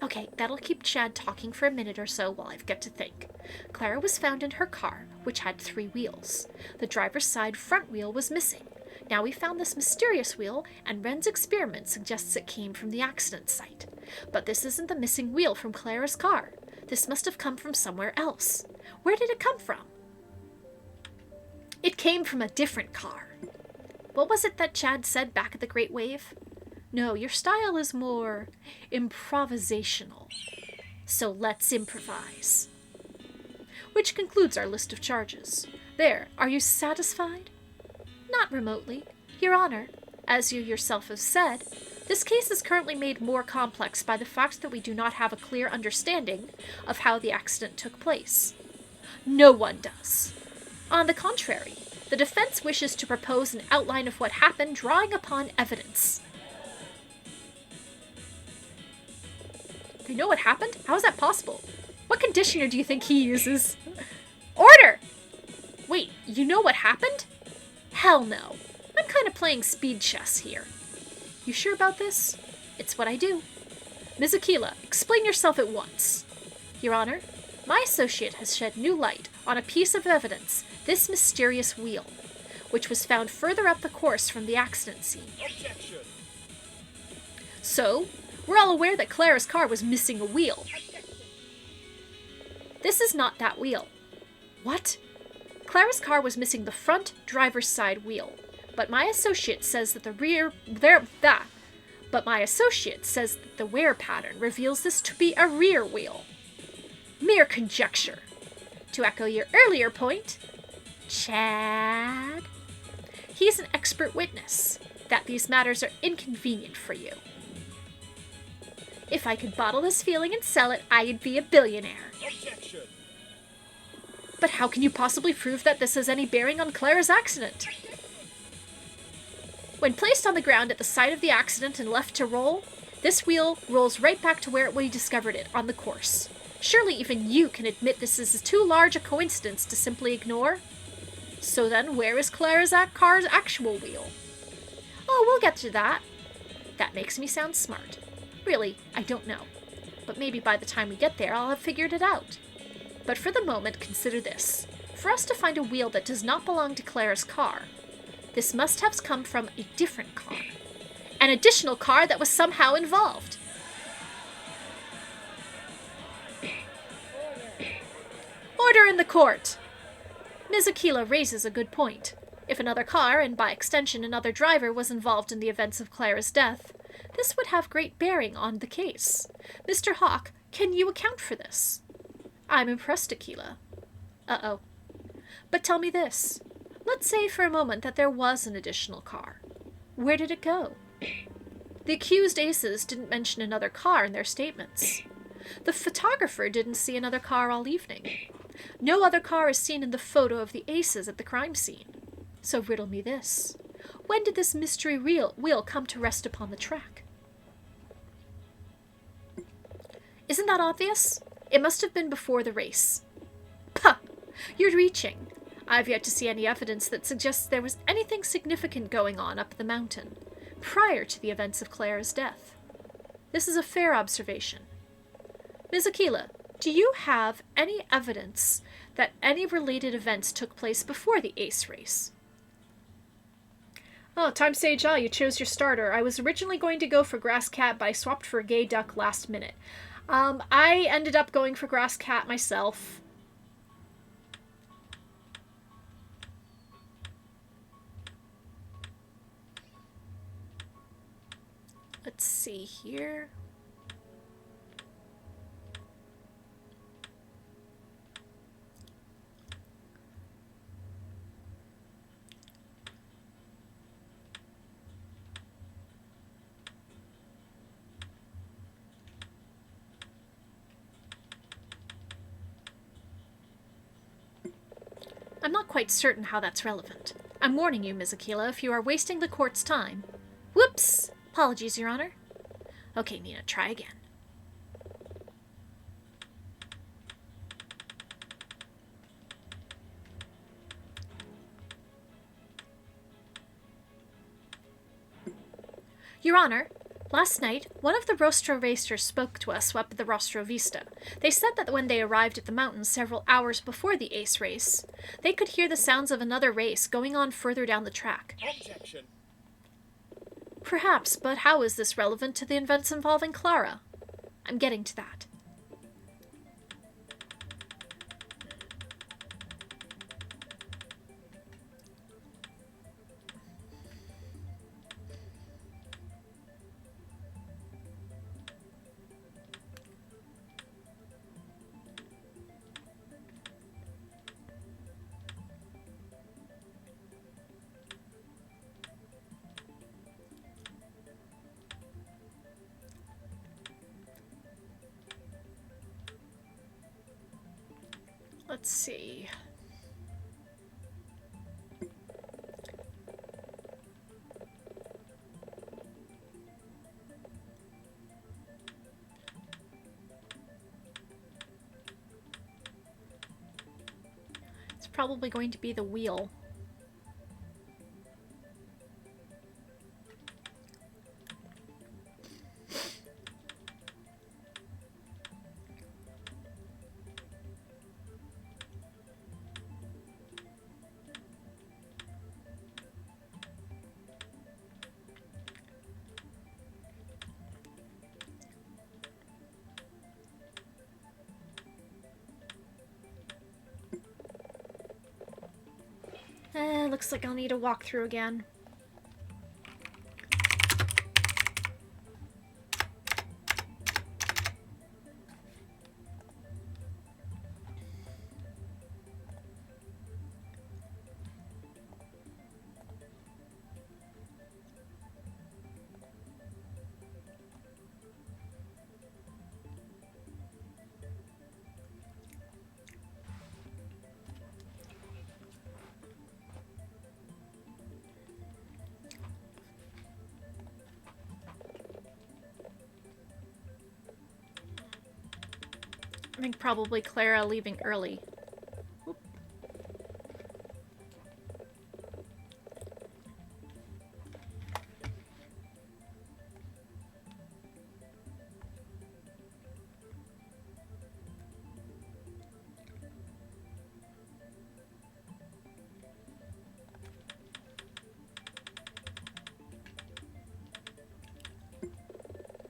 Okay, that'll keep Chad talking for a minute or so while I get to think. Clara was found in her car, which had 3 wheels. The driver's side front wheel was missing. Now we found this mysterious wheel, and Ren's experiment suggests it came from the accident site. But this isn't the missing wheel from Clara's car. This must have come from somewhere else. Where did it come from? It came from a different car. What was it that Chad said back at the Great Wave? No, your style is more improvisational. So let's improvise. Which concludes our list of charges. There, are you satisfied? Not remotely. Your Honor, as you yourself have said, this case is currently made more complex by the fact that we do not have a clear understanding of how the accident took place. No one does. On the contrary, the defense wishes to propose an outline of what happened drawing upon evidence. They know what happened? How is that possible? What conditioner do you think he uses? Order! Wait, you know what happened? Hell no. I'm kind of playing speed chess here. You sure about this? It's what I do. Ms. Aquila, explain yourself at once. Your Honor, my associate has shed new light on a piece of evidence, this mysterious wheel, which was found further up the course from the accident scene. Objection. So, we're all aware that Clara's car was missing a wheel. This is not that wheel. What? Clara's car was missing the front driver's side wheel, but my associate says that the wear pattern reveals this to be a rear wheel. Mere conjecture. To echo your earlier point, Chad. He's an expert witness that these matters are inconvenient for you. If I could bottle this feeling and sell it, I'd be a billionaire. Objection. But how can you possibly prove that this has any bearing on Clara's accident? When placed on the ground at the site of the accident and left to roll, this wheel rolls right back to where we discovered it on the course. Surely even you can admit this is too large a coincidence to simply ignore. So then, where is Clara's car's actual wheel? Oh, we'll get to that. That makes me sound smart. Really, I don't know. But maybe by the time we get there, I'll have figured it out. But for the moment, consider this. for us to find a wheel that does not belong to Clara's car. This must have come from a different car. An additional car that was somehow involved. Order in the court! Ms. Aquila raises a good point. If another car, and by extension another driver, was involved in the events of Clara's death, this would have great bearing on the case. Mr. Hawke, can you account for this? I'm impressed, Aquila. Uh-oh. But tell me this. Let's say for a moment that there was an additional car. Where did it go? The accused aces didn't mention another car in their statements. The photographer didn't see another car all evening. No other car is seen in the photo of the aces at the crime scene. So riddle me this. When did this mystery wheel come to rest upon the track? Isn't that obvious? It must have been before the race. Puh! You're reaching. I've yet to see any evidence that suggests there was anything significant going on up the mountain, prior to the events of Clara's death. This is a fair observation. Ms. Aquila, do you have any evidence that any related events took place before the ace race? Oh, Time Sage, you chose your starter. I was originally going to go for Grass Cat, but I swapped for a Gay Duck last minute. I ended up going for Grass Cat myself. Let's see here. I'm not quite certain how that's relevant. I'm warning you, Ms. Aquila, if you are wasting the court's time. Whoops! Apologies, Your Honor. Okay, Nina, try again. Your Honor, last night, one of the Rostro racers spoke to us up at the Rostro Vista. They said that when they arrived at the mountain several hours before the ace race, they could hear the sounds of another race going on further down the track. Objection. Perhaps, but how is this relevant to the events involving Clara? I'm getting to that. Let's see. It's probably going to be the wheel. Looks like I'll need a walkthrough again. I think probably Clara leaving early. Whoop.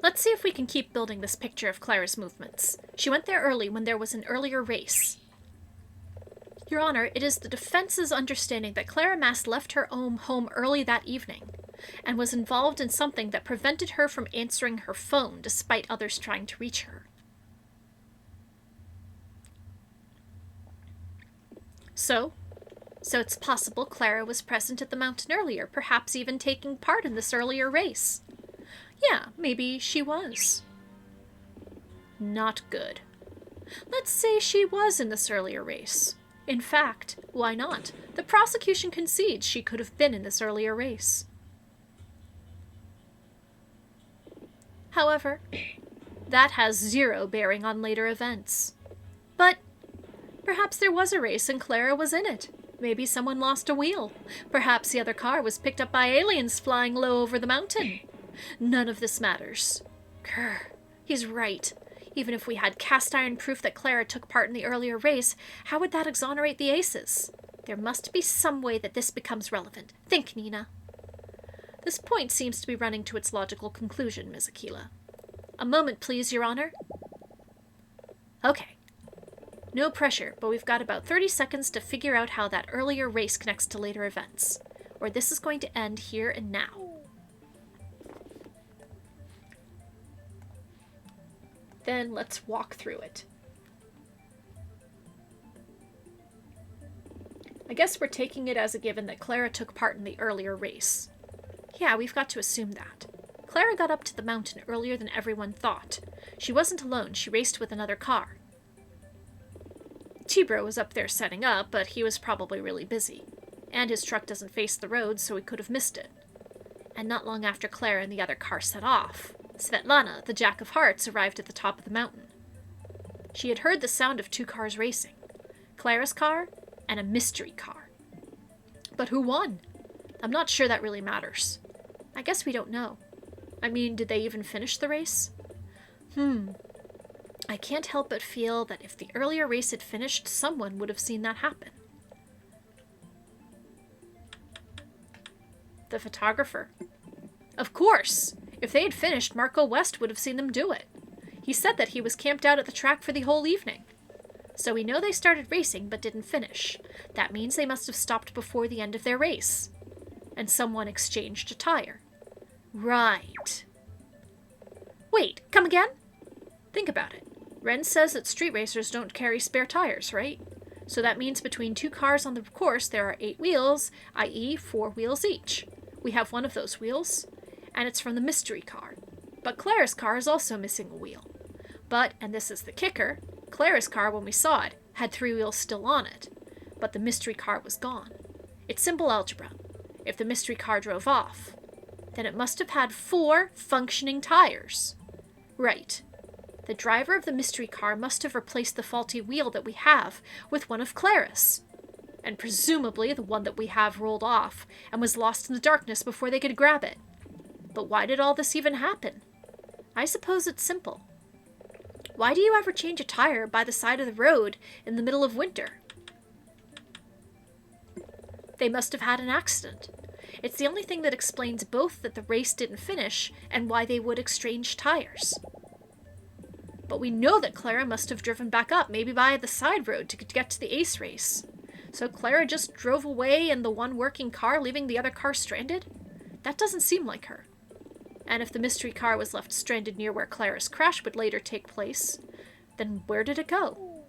Let's see if we can keep building this picture of Clara's movements. She went there early when there was an earlier race. Your Honor, it is the defense's understanding that Clara Mass left her own home early that evening, and was involved in something that prevented her from answering her phone despite others trying to reach her. So it's possible Clara was present at the mountain earlier, perhaps even taking part in this earlier race. Yeah, maybe she was. Not good. Let's say she was in this earlier race. In fact, why not? The prosecution concedes she could have been in this earlier race. However, that has zero bearing on later events. But perhaps there was a race and Clara was in it. Maybe someone lost a wheel. Perhaps the other car was picked up by aliens flying low over the mountain. None of this matters. Grr, he's right. Even if we had cast iron proof that Clara took part in the earlier race, how would that exonerate the Aces? There must be some way that this becomes relevant. Think, Nina. This point seems to be running to its logical conclusion, Ms. Aquila. A moment, please, Your Honor. Okay. No pressure, but we've got about 30 seconds to figure out how that earlier race connects to later events, or this is going to end here and now. Then let's walk through it. I guess we're taking it as a given that Clara took part in the earlier race. Yeah, we've got to assume that. Clara got up to the mountain earlier than everyone thought. She wasn't alone, she raced with another car. T-Bro was up there setting up, but he was probably really busy. And his truck doesn't face the road, so he could have missed it. And not long after Clara and the other car set off, Svetlana, the Jack of Hearts, arrived at the top of the mountain. She had heard the sound of two cars racing. Clara's car and a mystery car. But who won? I'm not sure that really matters. I guess we don't know. I mean, did they even finish the race? I can't help but feel that if the earlier race had finished, someone would have seen that happen. The photographer. Of course! If they had finished, Marco West would have seen them do it. He said that he was camped out at the track for the whole evening. So we know they started racing but didn't finish. That means they must have stopped before the end of their race. And someone exchanged a tire. Right. Wait, come again? Think about it. Ren says that street racers don't carry spare tires, right? So that means between two cars on the course there are 8 wheels, i.e. 4 wheels each. We have one of those wheels, and it's from the mystery car. But Clara's car is also missing a wheel. But, and this is the kicker, Clara's car, when we saw it, had 3 wheels still on it. But the mystery car was gone. It's simple algebra. If the mystery car drove off, then it must have had 4 functioning tires. Right. The driver of the mystery car must have replaced the faulty wheel that we have with one of Clara's. And presumably the one that we have rolled off and was lost in the darkness before they could grab it. But why did all this even happen? I suppose it's simple. Why do you ever change a tire by the side of the road in the middle of winter? They must have had an accident. It's the only thing that explains both that the race didn't finish and why they would exchange tires. But we know that Clara must have driven back up, maybe by the side road to get to the Ace race. So Clara just drove away in the one working car, leaving the other car stranded? That doesn't seem like her. And if the mystery car was left stranded near where Clara's crash would later take place, then where did it go?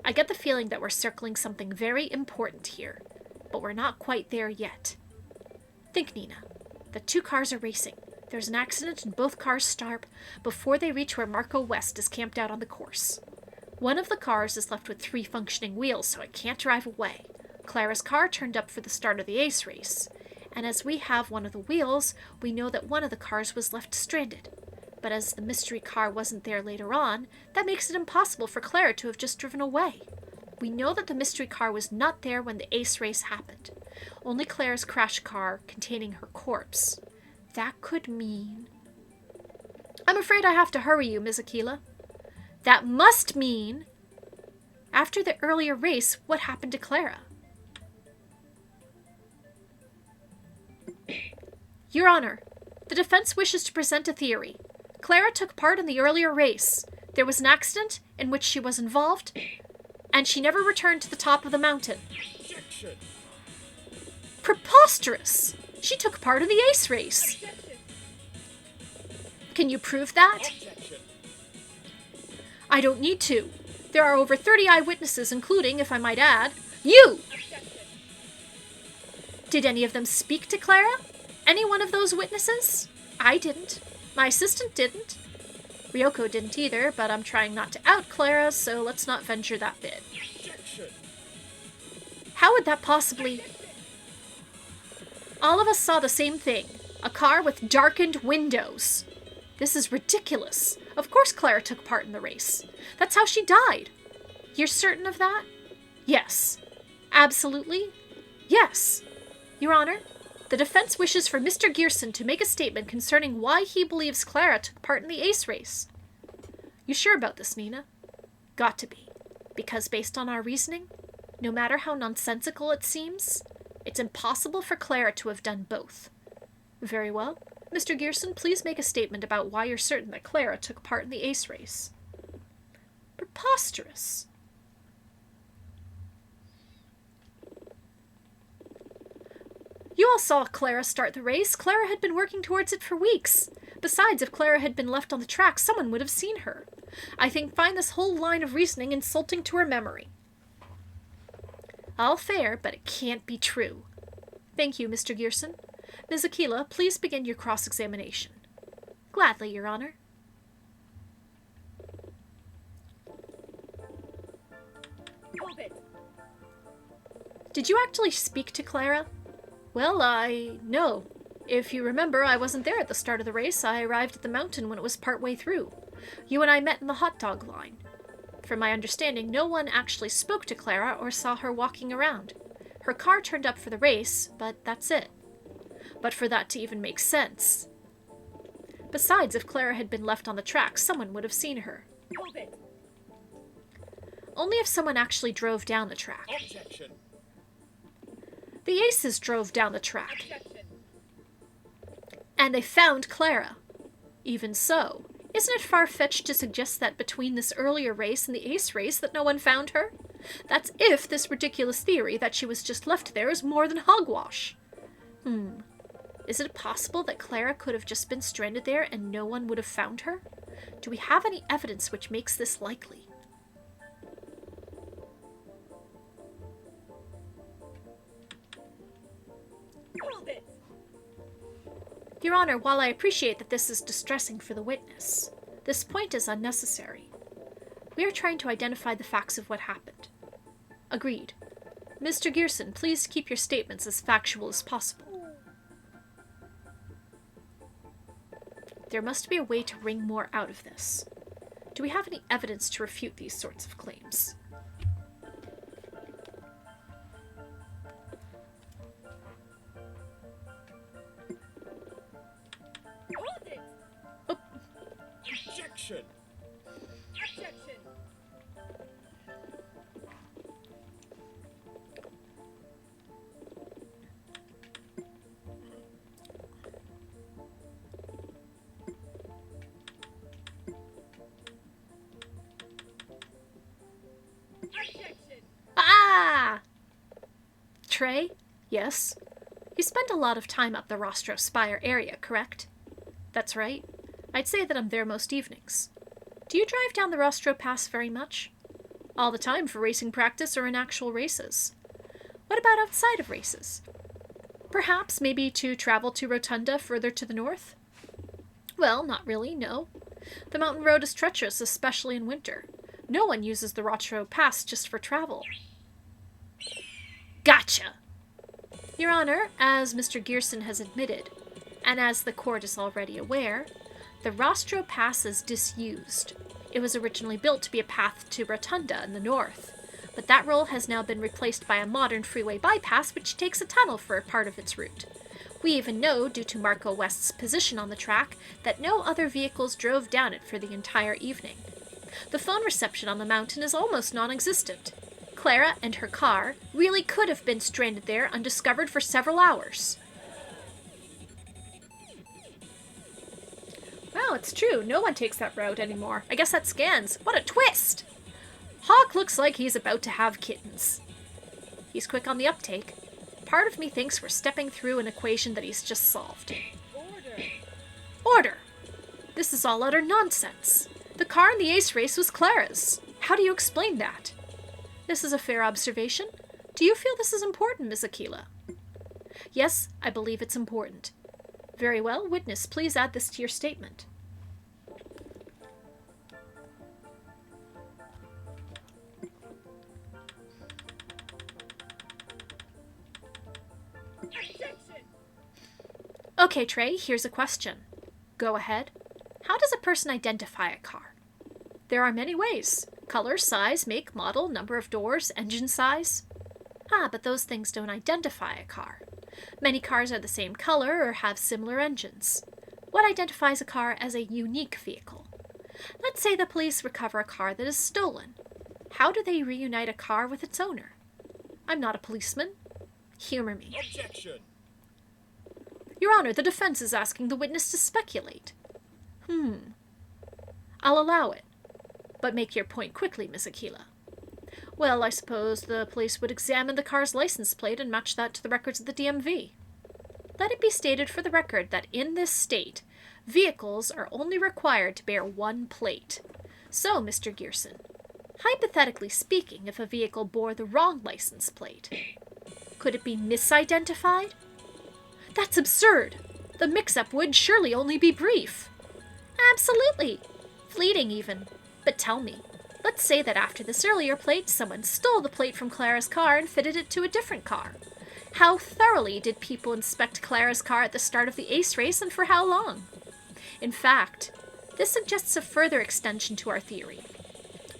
I get the feeling that we're circling something very important here, but we're not quite there yet. Think, Nina. The 2 cars are racing. There's an accident and both cars stop before they reach where Marco West is camped out on the course. One of the cars is left with 3 functioning wheels, so it can't drive away. Clara's car turned up for the start of the Ace race, and as we have one of the wheels, we know that one of the cars was left stranded. But as the mystery car wasn't there later on, that makes it impossible for Clara to have just driven away. We know that the mystery car was not there when the Ace race happened. Only Clara's crash car containing her corpse. That could mean... I'm afraid I have to hurry you, Ms. Aquila. That must mean... After the earlier race, what happened to Clara? Your Honor, the defense wishes to present a theory. Clara took part in the earlier race. There was an accident in which she was involved, and she never returned to the top of the mountain. Objection. Preposterous! She took part in the ace race. Objection. Can you prove that? Objection. I don't need to. There are over 30 eyewitnesses, including, if I might add, you! Objection. Did any of them speak to Clara? Any one of those witnesses? I didn't. My assistant didn't. Ryoko didn't either, but I'm trying not to out Clara, so let's not venture that bit. Objection. How would that possibly... All of us saw the same thing. A car with darkened windows. This is ridiculous. Of course Clara took part in the race. That's how she died. You're certain of that? Yes. Absolutely? Yes. Your Honor, the defense wishes for Mr. Gearson to make a statement concerning why he believes Clara took part in the ace race. You sure about this, Nina? Got to be. Because based on our reasoning, no matter how nonsensical it seems, it's impossible for Clara to have done both. Very well. Mr. Gearson, please make a statement about why you're certain that Clara took part in the ace race. Preposterous. You all saw Clara start the race. Clara had been working towards it for weeks. Besides, if Clara had been left on the track, someone would have seen her. I find this whole line of reasoning insulting to her memory. All fair, but it can't be true. Thank you, Mr. Gearson. Ms. Aquila, please begin your cross-examination. Gladly, Your Honor. Hold it. Did you actually speak to Clara? Well, no. If you remember, I wasn't there at the start of the race. I arrived at the mountain when it was partway through. You and I met in the hot dog line. From my understanding, no one actually spoke to Clara or saw her walking around. Her car turned up for the race, but that's it. But for that to even make sense. Besides, if Clara had been left on the track, someone would have seen her. Hold it. Only if someone actually drove down the track. Objection. The Aces drove down the track, Objection. and they found Clara. Even so, isn't it far-fetched to suggest that between this earlier race and the Ace race that no one found her? That's if this ridiculous theory that she was just left there is more than hogwash. Is it possible that Clara could have just been stranded there and no one would have found her? Do we have any evidence which makes this likely? Hold it. Your Honor, while I appreciate that this is distressing for the witness, this point is unnecessary. We are trying to identify the facts of what happened. Agreed. Mr. Gearson, please keep your statements as factual as possible. There must be a way to wring more out of this. Do we have any evidence to refute these sorts of claims? Hold it. Objection. Objection. Objection. Ah! Trey? Yes? You spend a lot of time up the Rostro Spire area, correct? That's right. I'd say that I'm there most evenings. Do you drive down the Rostro Pass very much? All the time for racing practice or in actual races? What about outside of races? Perhaps maybe to travel to Rotunda further to the north? Well, not really, no. The mountain road is treacherous, especially in winter. No one uses the Rostro Pass just for travel. Gotcha! Your Honor, as Mr. Gearson has admitted, and as the court is already aware, the Rostro Pass is disused. It was originally built to be a path to Rotunda in the north, but that role has now been replaced by a modern freeway bypass which takes a tunnel for a part of its route. We even know, due to Marco West's position on the track, that no other vehicles drove down it for the entire evening. The phone reception on the mountain is almost non-existent. Clara and her car really could have been stranded there undiscovered for several hours. No, it's true. No one takes that route anymore. I guess that scans. What a twist! Hawk looks like he's about to have kittens. He's quick on the uptake. Part of me thinks we're stepping through an equation that he's just solved. Order. Order! This is all utter nonsense. The car in the ace race was Clara's. How do you explain that? This is a fair observation. Do you feel this is important, Miss Aquila? Yes, I believe it's important. Very well, witness, please add this to your statement. Objection. Okay, Trey, here's a question. Go ahead. How does a person identify a car? There are many ways. Color, size, make, model, number of doors, engine size. Ah, but those things don't identify a car. Many cars are the same color or have similar engines. What identifies a car as a unique vehicle? Let's say the police recover a car that is stolen. How do they reunite a car with its owner? I'm not a policeman. Humor me. Objection! Your Honor, the defense is asking the witness to speculate. I'll allow it. But make your point quickly, Miss Aquila. Well, I suppose the police would examine the car's license plate and match that to the records of the DMV. Let it be stated for the record that in this state, vehicles are only required to bear one plate. So, Mr. Gearson, hypothetically speaking, if a vehicle bore the wrong license plate, could it be misidentified? That's absurd! The mix-up would surely only be brief. Absolutely! Fleeting, even. But tell me, let's say that after this earlier plate, someone stole the plate from Clara's car and fitted it to a different car. How thoroughly did people inspect Clara's car at the start of the ace race, and for how long? In fact, this suggests a further extension to our theory.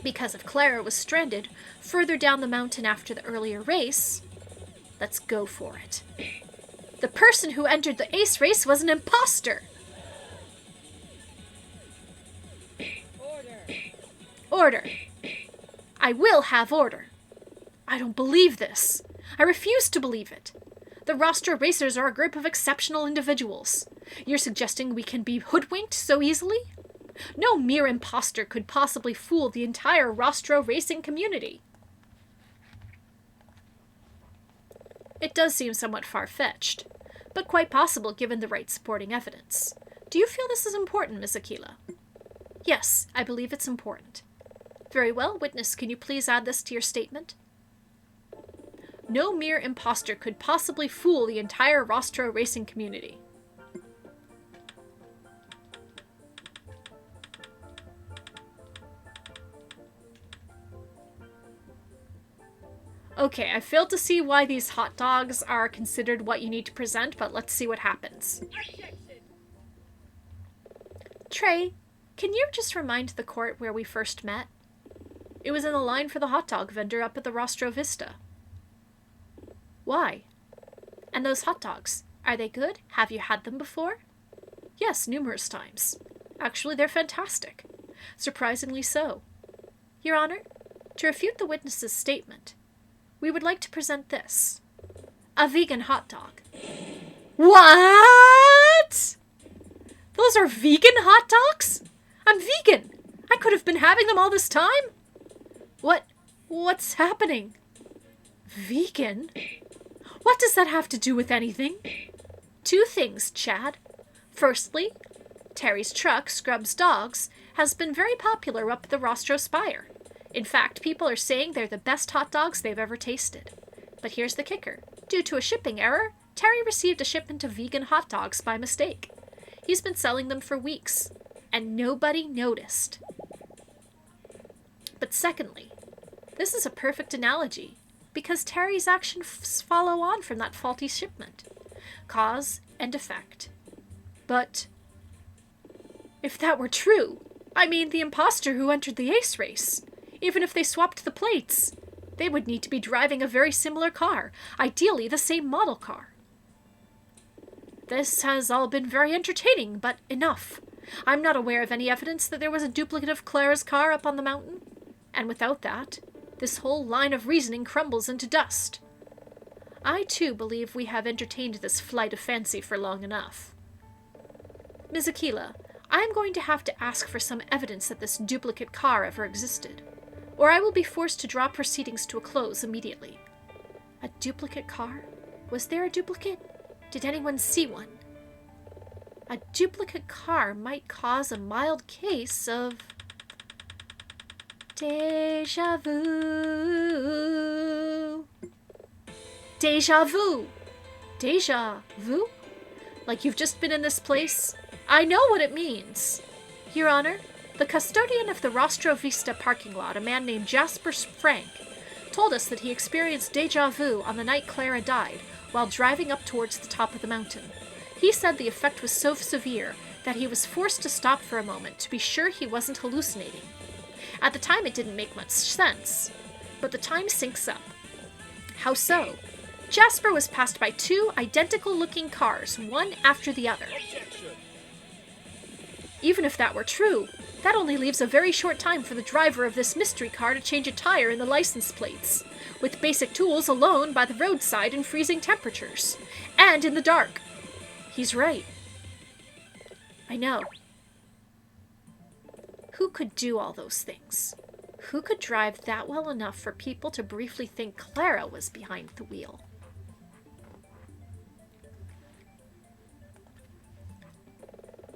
Because if Clara was stranded further down the mountain after the earlier race, let's go for it. The person who entered the ace race was an imposter! Order. I will have order. I don't believe this. I refuse to believe it. The Rostro Racers are a group of exceptional individuals. You're suggesting we can be hoodwinked so easily? No mere imposter could possibly fool the entire Rostro racing community. It does seem somewhat far-fetched, but quite possible given the right supporting evidence. Do you feel this is important, Miss Aquila? Yes, I believe it's important. Very well, witness, can you please add this to your statement? No mere imposter could possibly fool the entire Rostro racing community. Okay, I failed to see why these hot dogs are considered what you need to present, but let's see what happens. Objection. Trey, can you just remind the court where we first met? It was in the line for the hot dog vendor up at the Rostro Vista. Why? And those hot dogs, are they good? Have you had them before? Yes, numerous times. Actually, they're fantastic. Surprisingly so. Your Honor, to refute the witness's statement, we would like to present this. A vegan hot dog. What? Those are vegan hot dogs? I'm vegan. I could have been having them all this time. What's happening? Vegan? What does that have to do with anything? Two things, Chad. Firstly, Terry's truck, Scrub's Dogs, has been very popular up at the Rostro Spire. In fact, people are saying they're the best hot dogs they've ever tasted. But here's the kicker. Due to a shipping error, Terry received a shipment of vegan hot dogs by mistake. He's been selling them for weeks, and nobody noticed. But secondly, this is a perfect analogy, because Terry's actions follow on from that faulty shipment. Cause and effect. But if that were true, I mean the imposter who entered the ace race, even if they swapped the plates, they would need to be driving a very similar car, ideally the same model car. This has all been very entertaining, but enough. I'm not aware of any evidence that there was a duplicate of Clara's car up on the mountain, and without that, this whole line of reasoning crumbles into dust. I, too, believe we have entertained this flight of fancy for long enough. Ms. Aquila, I am going to have to ask for some evidence that this duplicate car ever existed, or I will be forced to draw proceedings to a close immediately. A duplicate car? Was there a duplicate? Did anyone see one? A duplicate car might cause a mild case of déjà vu. Déjà vu. Déjà vu? Like you've just been in this place? I know what it means. Your Honor, the custodian of the Rostro Vista parking lot, a man named Jasper Frank, told us that he experienced déjà vu on the night Clara died while driving up towards the top of the mountain. He said the effect was so severe that he was forced to stop for a moment to be sure he wasn't hallucinating. At the time it didn't make much sense, but the time syncs up. How so? Jasper was passed by two identical-looking cars, one after the other. Objection. Even if that were true, that only leaves a very short time for the driver of this mystery car to change a tire in the license plates, with basic tools alone by the roadside in freezing temperatures, and in the dark. He's right. I know. Who could do all those things? Who could drive that well enough for people to briefly think Clara was behind the wheel?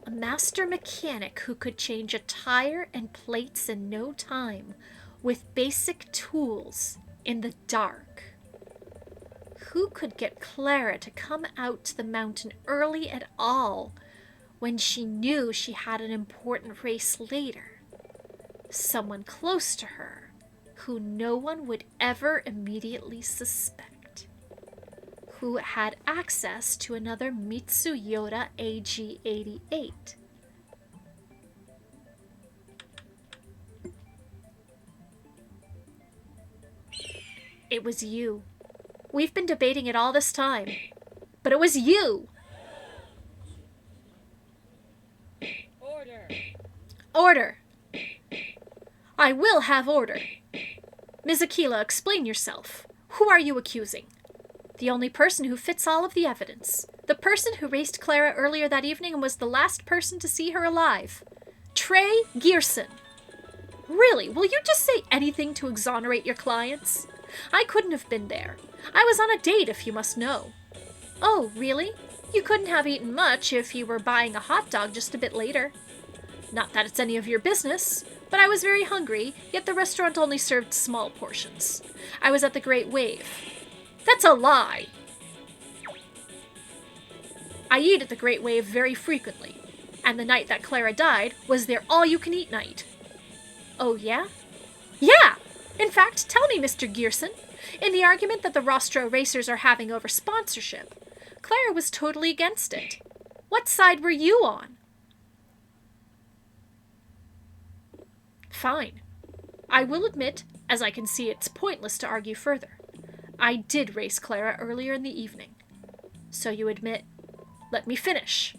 A master mechanic who could change a tire and plates in no time, with basic tools, in the dark. Who could get Clara to come out to the mountain early at all, when she knew she had an important race later? Someone close to her, who no one would ever immediately suspect. Who had access to another Mitsuyoda AG-88. It was you. We've been debating it all this time, but it was you! Order. Order! I will have order. Ms. Aquila, explain yourself. Who are you accusing? The only person who fits all of the evidence. The person who raced Clara earlier that evening and was the last person to see her alive. Trey Gearson. Really, will you just say anything to exonerate your clients? I couldn't have been there. I was on a date, if you must know. Oh, really? You couldn't have eaten much if you were buying a hot dog just a bit later. Not that it's any of your business, but I was very hungry, yet the restaurant only served small portions. I was at the Great Wave. That's a lie! I eat at the Great Wave very frequently, and the night that Clara died was their all-you-can-eat night. Oh, yeah? Yeah! In fact, tell me, Mr. Gearson, in the argument that the Rostro racers are having over sponsorship, Clara was totally against it. What side were you on? Fine. I will admit, as I can see it's pointless to argue further. I did race Clara earlier in the evening. So you admit, let me finish.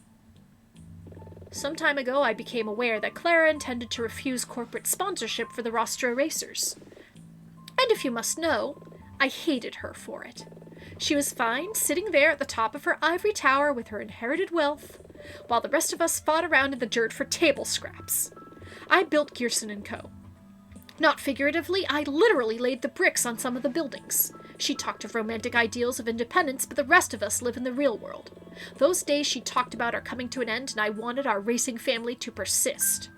Some time ago I became aware that Clara intended to refuse corporate sponsorship for the Rostro racers. And if you must know, I hated her for it. She was fine sitting there at the top of her ivory tower with her inherited wealth, while the rest of us fought around in the dirt for table scraps. I built Gearson & Co. Not figuratively, I literally laid the bricks on some of the buildings. She talked of romantic ideals of independence, but the rest of us live in the real world. Those days she talked about are coming to an end, and I wanted our racing family to persist.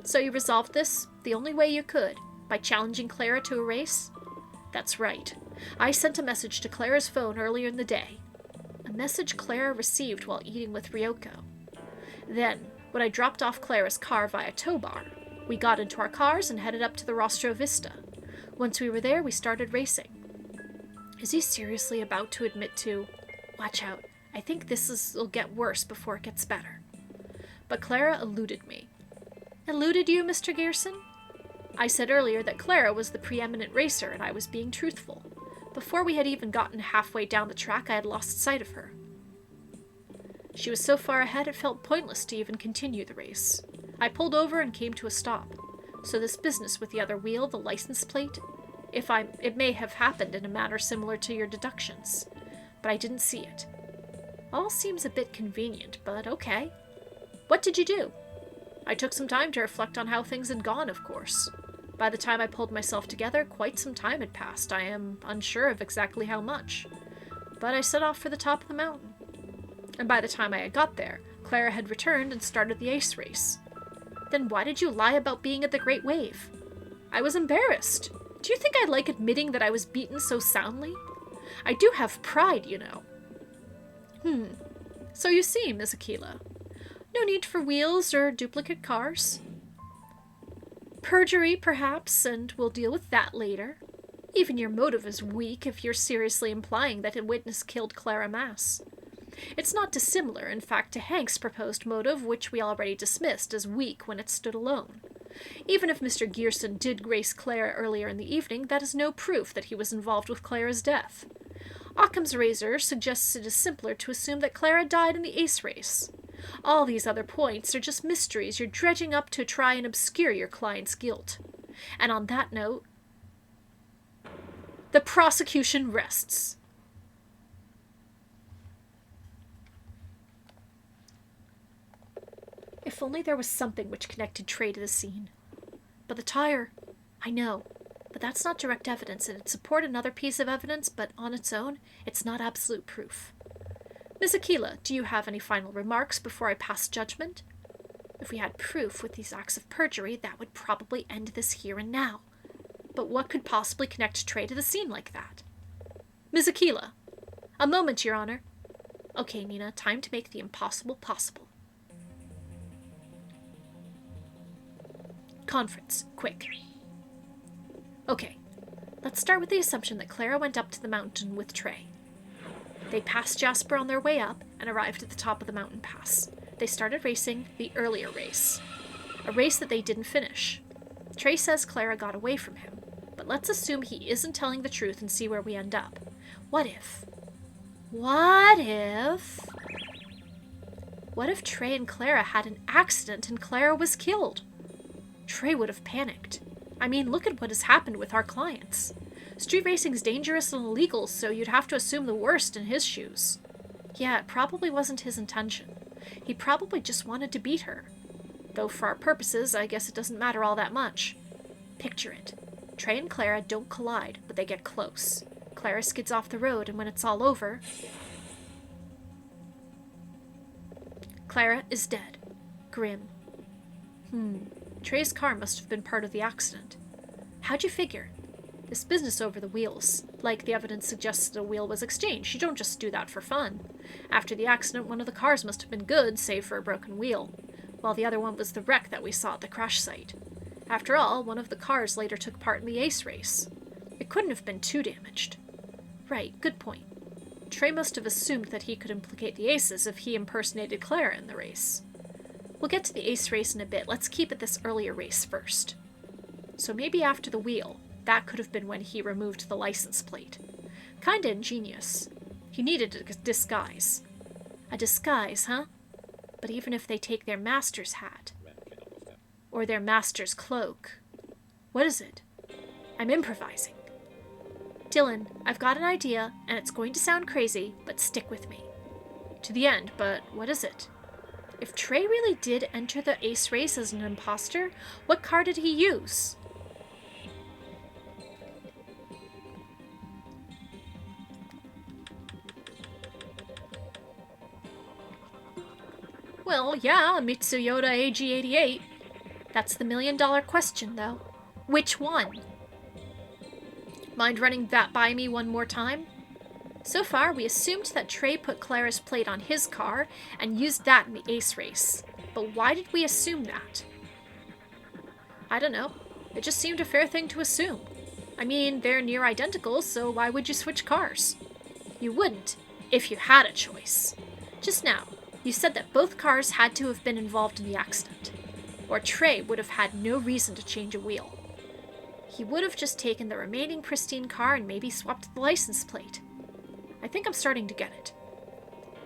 So you resolved this the only way you could, by challenging Clara to a race? That's right. I sent a message to Clara's phone earlier in the day. A message Clara received while eating with Ryoko. Then, when I dropped off Clara's car via tow bar, we got into our cars and headed up to the Rostro Vista. Once we were there, we started racing. Is he seriously about to admit to, watch out, I think will get worse before it gets better? But Clara eluded me. Eluded you, Mr. Gearson? I said earlier that Clara was the preeminent racer and I was being truthful. Before we had even gotten halfway down the track, I had lost sight of her. She was so far ahead it felt pointless to even continue the race. I pulled over and came to a stop. So this business with the other wheel, the license plate, it may have happened in a manner similar to your deductions, but I didn't see it. All seems a bit convenient, but okay. What did you do? I took some time to reflect on how things had gone, of course. By the time I pulled myself together, quite some time had passed. I am unsure of exactly how much. But I set off for the top of the mountain. And by the time I had got there, Clara had returned and started the ace race. Then why did you lie about being at the Great Wave? I was embarrassed. Do you think I like admitting that I was beaten so soundly? I do have pride, you know. So you see, Miss Aquila. No need for wheels or duplicate cars. Perjury, perhaps, and we'll deal with that later. Even your motive is weak if you're seriously implying that a witness killed Clara Mass. It's not dissimilar, in fact, to Hank's proposed motive, which we already dismissed as weak when it stood alone. Even if Mr. Gearson did grace Clara earlier in the evening, that is no proof that he was involved with Clara's death. Occam's razor suggests it is simpler to assume that Clara died in the ace race. All these other points are just mysteries you're dredging up to try and obscure your client's guilt. And on that note, the prosecution rests. If only there was something which connected Trey to the scene. But the tire, I know, but that's not direct evidence. It'd support another piece of evidence, but on its own, it's not absolute proof. Miss Aquila, do you have any final remarks before I pass judgment? If we had proof with these acts of perjury, that would probably end this here and now. But what could possibly connect Trey to the scene like that? Miss Aquila. A moment, Your Honor. Okay, Nina, time to make the impossible possible. Conference, quick. Okay, let's start with the assumption that Clara went up to the mountain with Trey. They passed Jasper on their way up and arrived at the top of the mountain pass. They started racing the earlier race, a race that they didn't finish. Trey says Clara got away from him, but let's assume he isn't telling the truth and see where we end up. What if Trey and Clara had an accident and Clara was killed? Trey would have panicked. I mean, look at what has happened with our clients. Street racing's dangerous and illegal, so you'd have to assume the worst in his shoes. Yeah, it probably wasn't his intention. He probably just wanted to beat her. Though for our purposes, I guess it doesn't matter all that much. Picture it. Trey and Clara don't collide, but they get close. Clara skids off the road, and when it's all over, Clara is dead. Grim. Trey's car must have been part of the accident. How'd you figure? This business over the wheels. Like the evidence suggests that a wheel was exchanged. You don't just do that for fun. After the accident, one of the cars must have been good, save for a broken wheel, while the other one was the wreck that we saw at the crash site. After all, one of the cars later took part in the ace race. It couldn't have been too damaged. Right, good point. Trey must have assumed that he could implicate the aces if he impersonated Clara in the race. We'll get to the ace race in a bit. Let's keep it this earlier race first. So maybe after the wheel, that could have been when he removed the license plate. Kinda ingenious. He needed a disguise. A disguise, huh? But even if they take their master's hat, or their master's cloak, what is it? I'm improvising. Dylan, I've got an idea, and it's going to sound crazy, but stick with me. To the end, but what is it? If Trey really did enter the ace race as an imposter, what car did he use? Well, yeah, a Mitsuyoda AG88. That's the million-dollar question, though. Which one? Mind running that by me one more time? So far, we assumed that Trey put Clara's plate on his car and used that in the ace race. But why did we assume that? I don't know. It just seemed a fair thing to assume. I mean, they're near identical, so why would you switch cars? You wouldn't, if you had a choice. Just now, you said that both cars had to have been involved in the accident, or Trey would have had no reason to change a wheel. He would have just taken the remaining pristine car and maybe swapped the license plate. I think I'm starting to get it.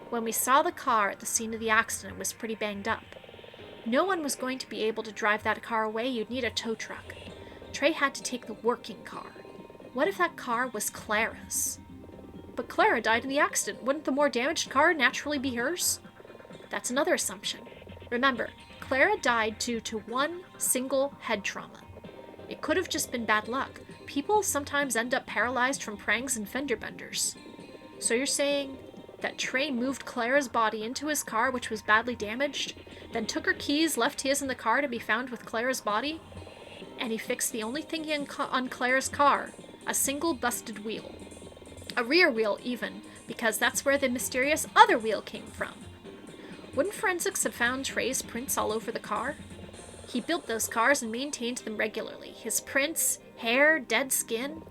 When we saw the car at the scene of the accident, it was pretty banged up. No one was going to be able to drive that car away. You'd need a tow truck. Trey had to take the working car. What if that car was Clara's? But Clara died in the accident. Wouldn't the more damaged car naturally be hers? That's another assumption. Remember, Clara died due to one single head trauma. It could have just been bad luck. People sometimes end up paralyzed from prangs and fender benders. So you're saying that Trey moved Clara's body into his car, which was badly damaged, then took her keys, left his in the car to be found with Clara's body, and he fixed the only thing on Clara's car, a single busted wheel. A rear wheel, even, because that's where the mysterious other wheel came from. Wouldn't forensics have found Trey's prints all over the car? He built those cars and maintained them regularly. His prints, hair, dead skin,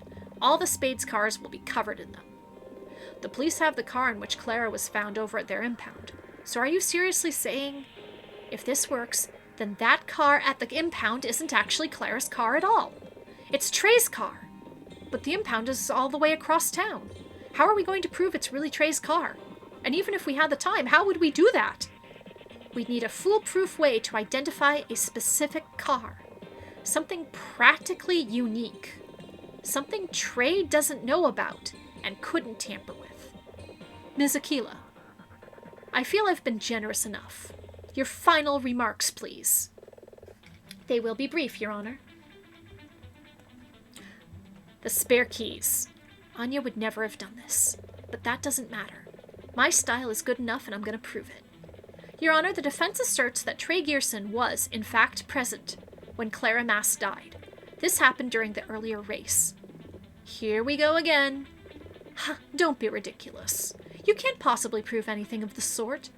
all the Spades cars will be covered in them. The police have the car in which Clara was found over at their impound. So are you seriously saying, if this works, then that car at the impound isn't actually Clara's car at all? It's Trey's car. But the impound is all the way across town. How are we going to prove it's really Trey's car? And even if we had the time, how would we do that? We'd need a foolproof way to identify a specific car. Something practically unique. Something Trey doesn't know about and couldn't tamper with. Ms. Aquila, I feel I've been generous enough. Your final remarks, please. They will be brief, Your Honor. The spare keys. Anya would never have done this, but that doesn't matter. My style is good enough and I'm going to prove it. Your Honor, the defense asserts that Trey Gearson was, in fact, present when Clara Mass died. This happened during the earlier race. Here we go again. Don't be ridiculous. You can't possibly prove anything of the sort.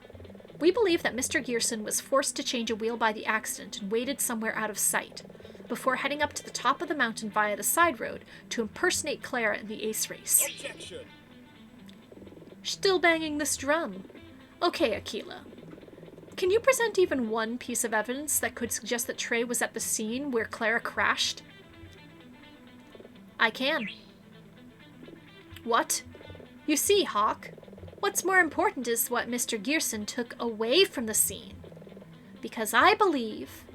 We believe that Mr. Gearson was forced to change a wheel by the accident and waited somewhere out of sight, before heading up to the top of the mountain via the side road to impersonate Clara in the ace race. Objection! Still banging this drum. Okay, Aquila. Can you present even one piece of evidence that could suggest that Trey was at the scene where Clara crashed? I can. What? You see, Hawk, what's more important is what Mr. Gearson took away from the scene. Because I believe...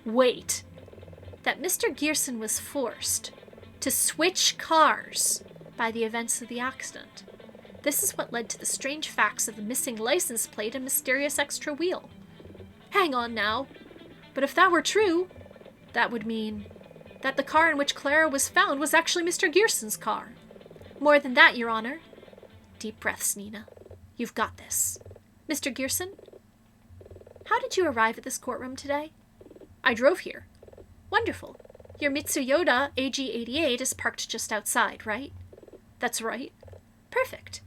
Wait. That Mr. Gearson was forced to switch cars by the events of the accident. This is what led to the strange facts of the missing license plate and mysterious extra wheel. Hang on now. But if that were true, that would mean that the car in which Clara was found was actually Mr. Gearson's car. More than that, Your Honor. Deep breaths, Nina. You've got this. Mr. Gearson? How did you arrive at this courtroom today? I drove here. Wonderful. Your Mitsuyoda AG88 is parked just outside, right? That's right. Perfect.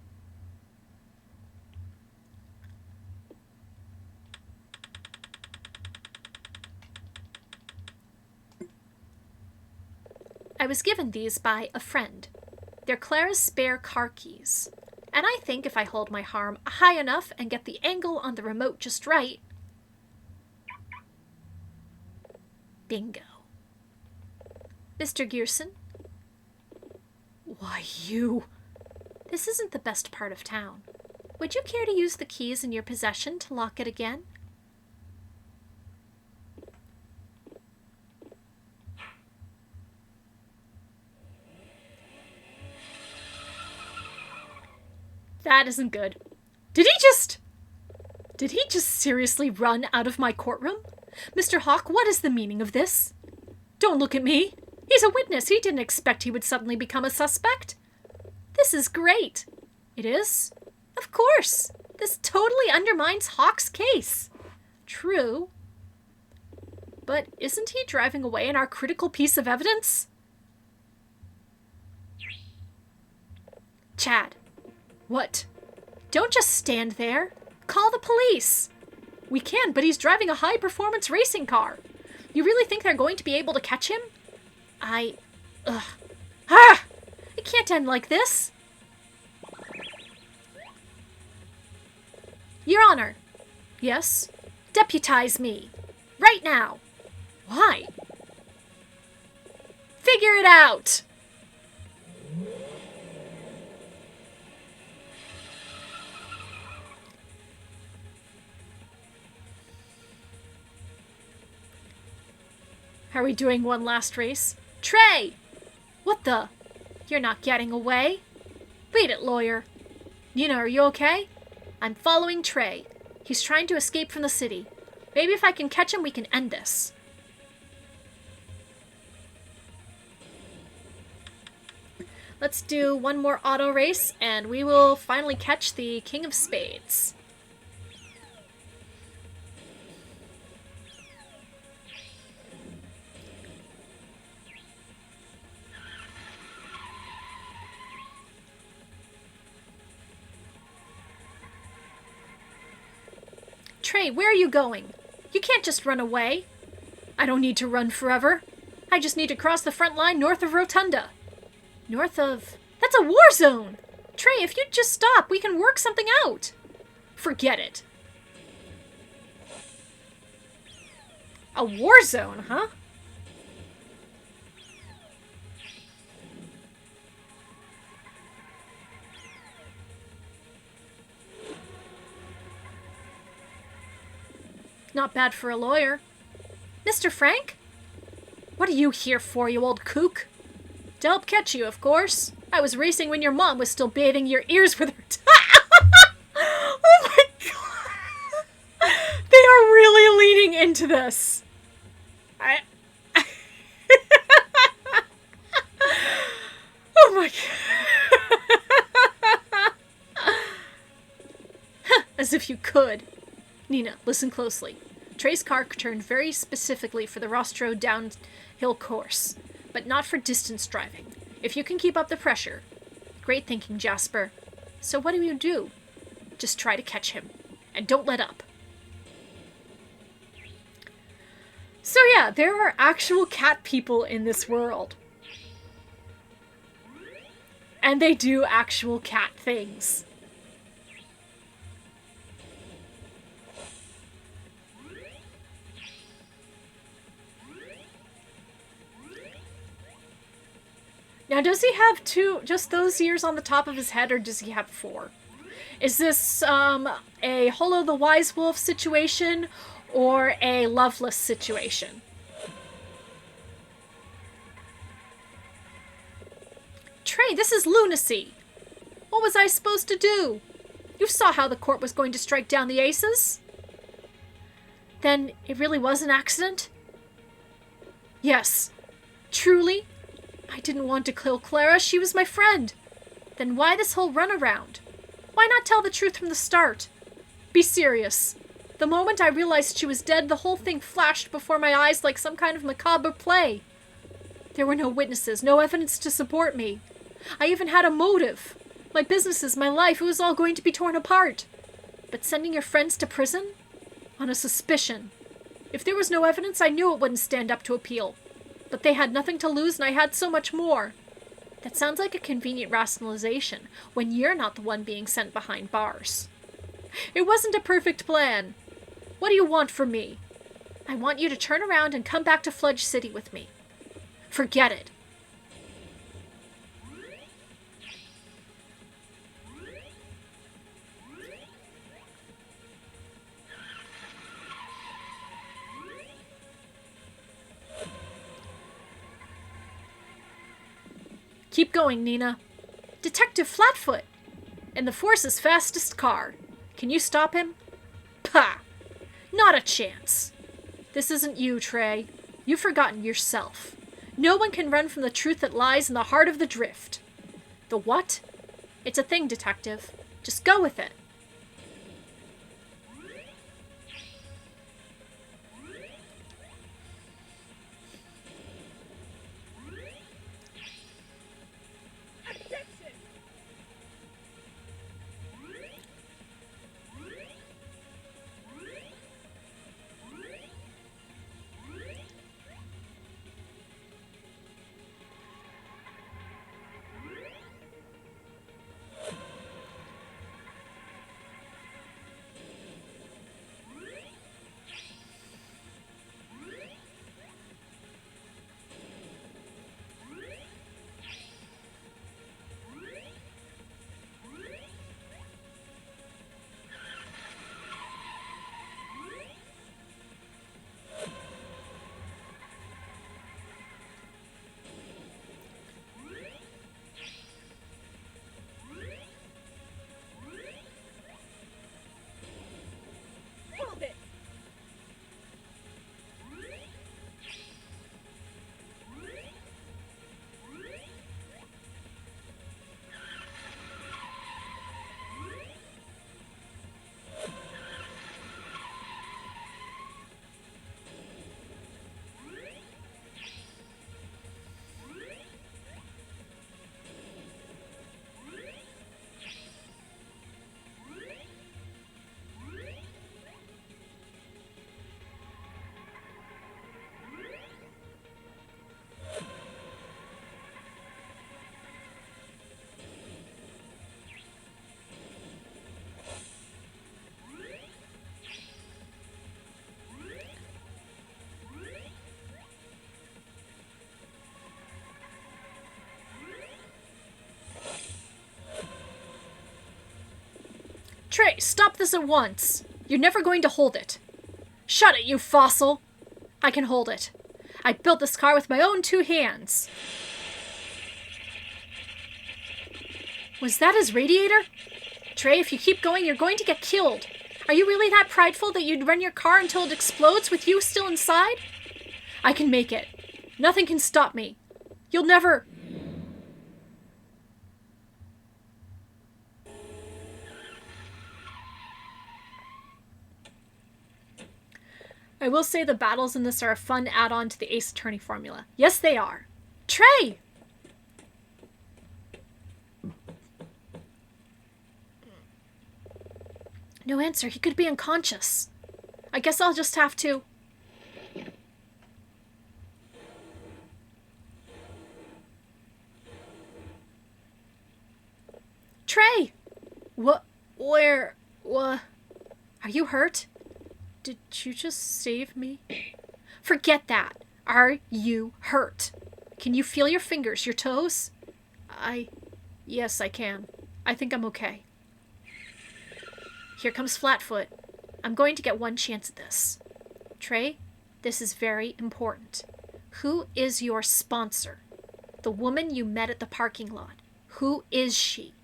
I was given these by a friend. They're Clara's spare car keys. And I think if I hold my arm high enough and get the angle on the remote just right... Bingo. Mr. Gearson? Why, you... This isn't the best part of town. Would you care to use the keys in your possession to lock it again? That isn't good. Did he just seriously run out of my courtroom? Mr. Hawk, what is the meaning of this? Don't look at me. He's a witness. He didn't expect he would suddenly become a suspect. This is great. It is? Of course. This totally undermines Hawk's case. True. But isn't he driving away in our critical piece of evidence? Chad. What? Don't just stand there. Call the police. We can, but he's driving a high-performance racing car. You really think they're going to be able to catch him? It can't end like this. Your Honor. Yes? Deputize me. Right now. Why? Figure it out. Are we doing one last race? Trey! What the? You're not getting away. Beat it, lawyer. Nina, are you okay? I'm following Trey. He's trying to escape from the city. Maybe if I can catch him, we can end this. Let's do one more auto race, and we will finally catch the King of Spades. Trey, where are you going? You can't just run away. I don't need to run forever. I just need to cross the front line north of Rotunda. North of... That's a war zone! Trey, if you'd just stop, we can work something out. Forget it. A war zone, huh? Not bad for a lawyer. Mr. Frank? What are you here for, you old kook? To help catch you, of course. I was racing when your mom was still bathing your ears with her Oh my god! They are really leaning into this. Oh my god. As if you could. Nina, listen closely. Trey's car turned very specifically for the Rostro downhill course, but not for distance driving. If you can keep up the pressure. Great thinking, Jasper. So what do? Just try to catch him. And don't let up. So yeah, there are actual cat people in this world. And they do actual cat things. Now, does he have just those ears on the top of his head, or does he have 4? Is this a Holo the Wise Wolf situation, or a Loveless situation? Trey, this is lunacy. What was I supposed to do? You saw how the court was going to strike down the aces. Then it really was an accident? Yes. Truly? I didn't want to kill Clara. She was my friend. Then why this whole runaround? Why not tell the truth from the start? Be serious. The moment I realized she was dead, the whole thing flashed before my eyes like some kind of macabre play. There were no witnesses, no evidence to support me. I even had a motive. My businesses, my life, it was all going to be torn apart. But sending your friends to prison? On a suspicion. If there was no evidence, I knew it wouldn't stand up to appeal. But they had nothing to lose, and I had so much more. That sounds like a convenient rationalization, when you're not the one being sent behind bars. It wasn't a perfect plan. What do you want from me? I want you to turn around and come back to Fludge City with me. Forget it. Keep going, Nina. Detective Flatfoot! In the Force's fastest car. Can you stop him? Pah! Not a chance. This isn't you, Trey. You've forgotten yourself. No one can run from the truth that lies in the heart of the drift. The what? It's a thing, Detective. Just go with it. Trey, stop this at once. You're never going to hold it. Shut it, you fossil. I can hold it. I built this car with my own 2 hands. Was that his radiator? Trey, if you keep going, you're going to get killed. Are you really that prideful that you'd run your car until it explodes with you still inside? I can make it. Nothing can stop me. You'll never... I will say the battles in this are a fun add-on to the Ace Attorney formula. Yes, they are. Trey! No answer. He could be unconscious. I guess I'll just have to... Trey! What? Where? What? Are you hurt? Did you just save me? Forget that. Are you hurt? Can you feel your fingers, your toes? Yes, I can. I think I'm okay. Here comes Flatfoot. I'm going to get one chance at this. Trey, this is very important. Who is your sponsor? The woman you met at the parking lot. Who is she?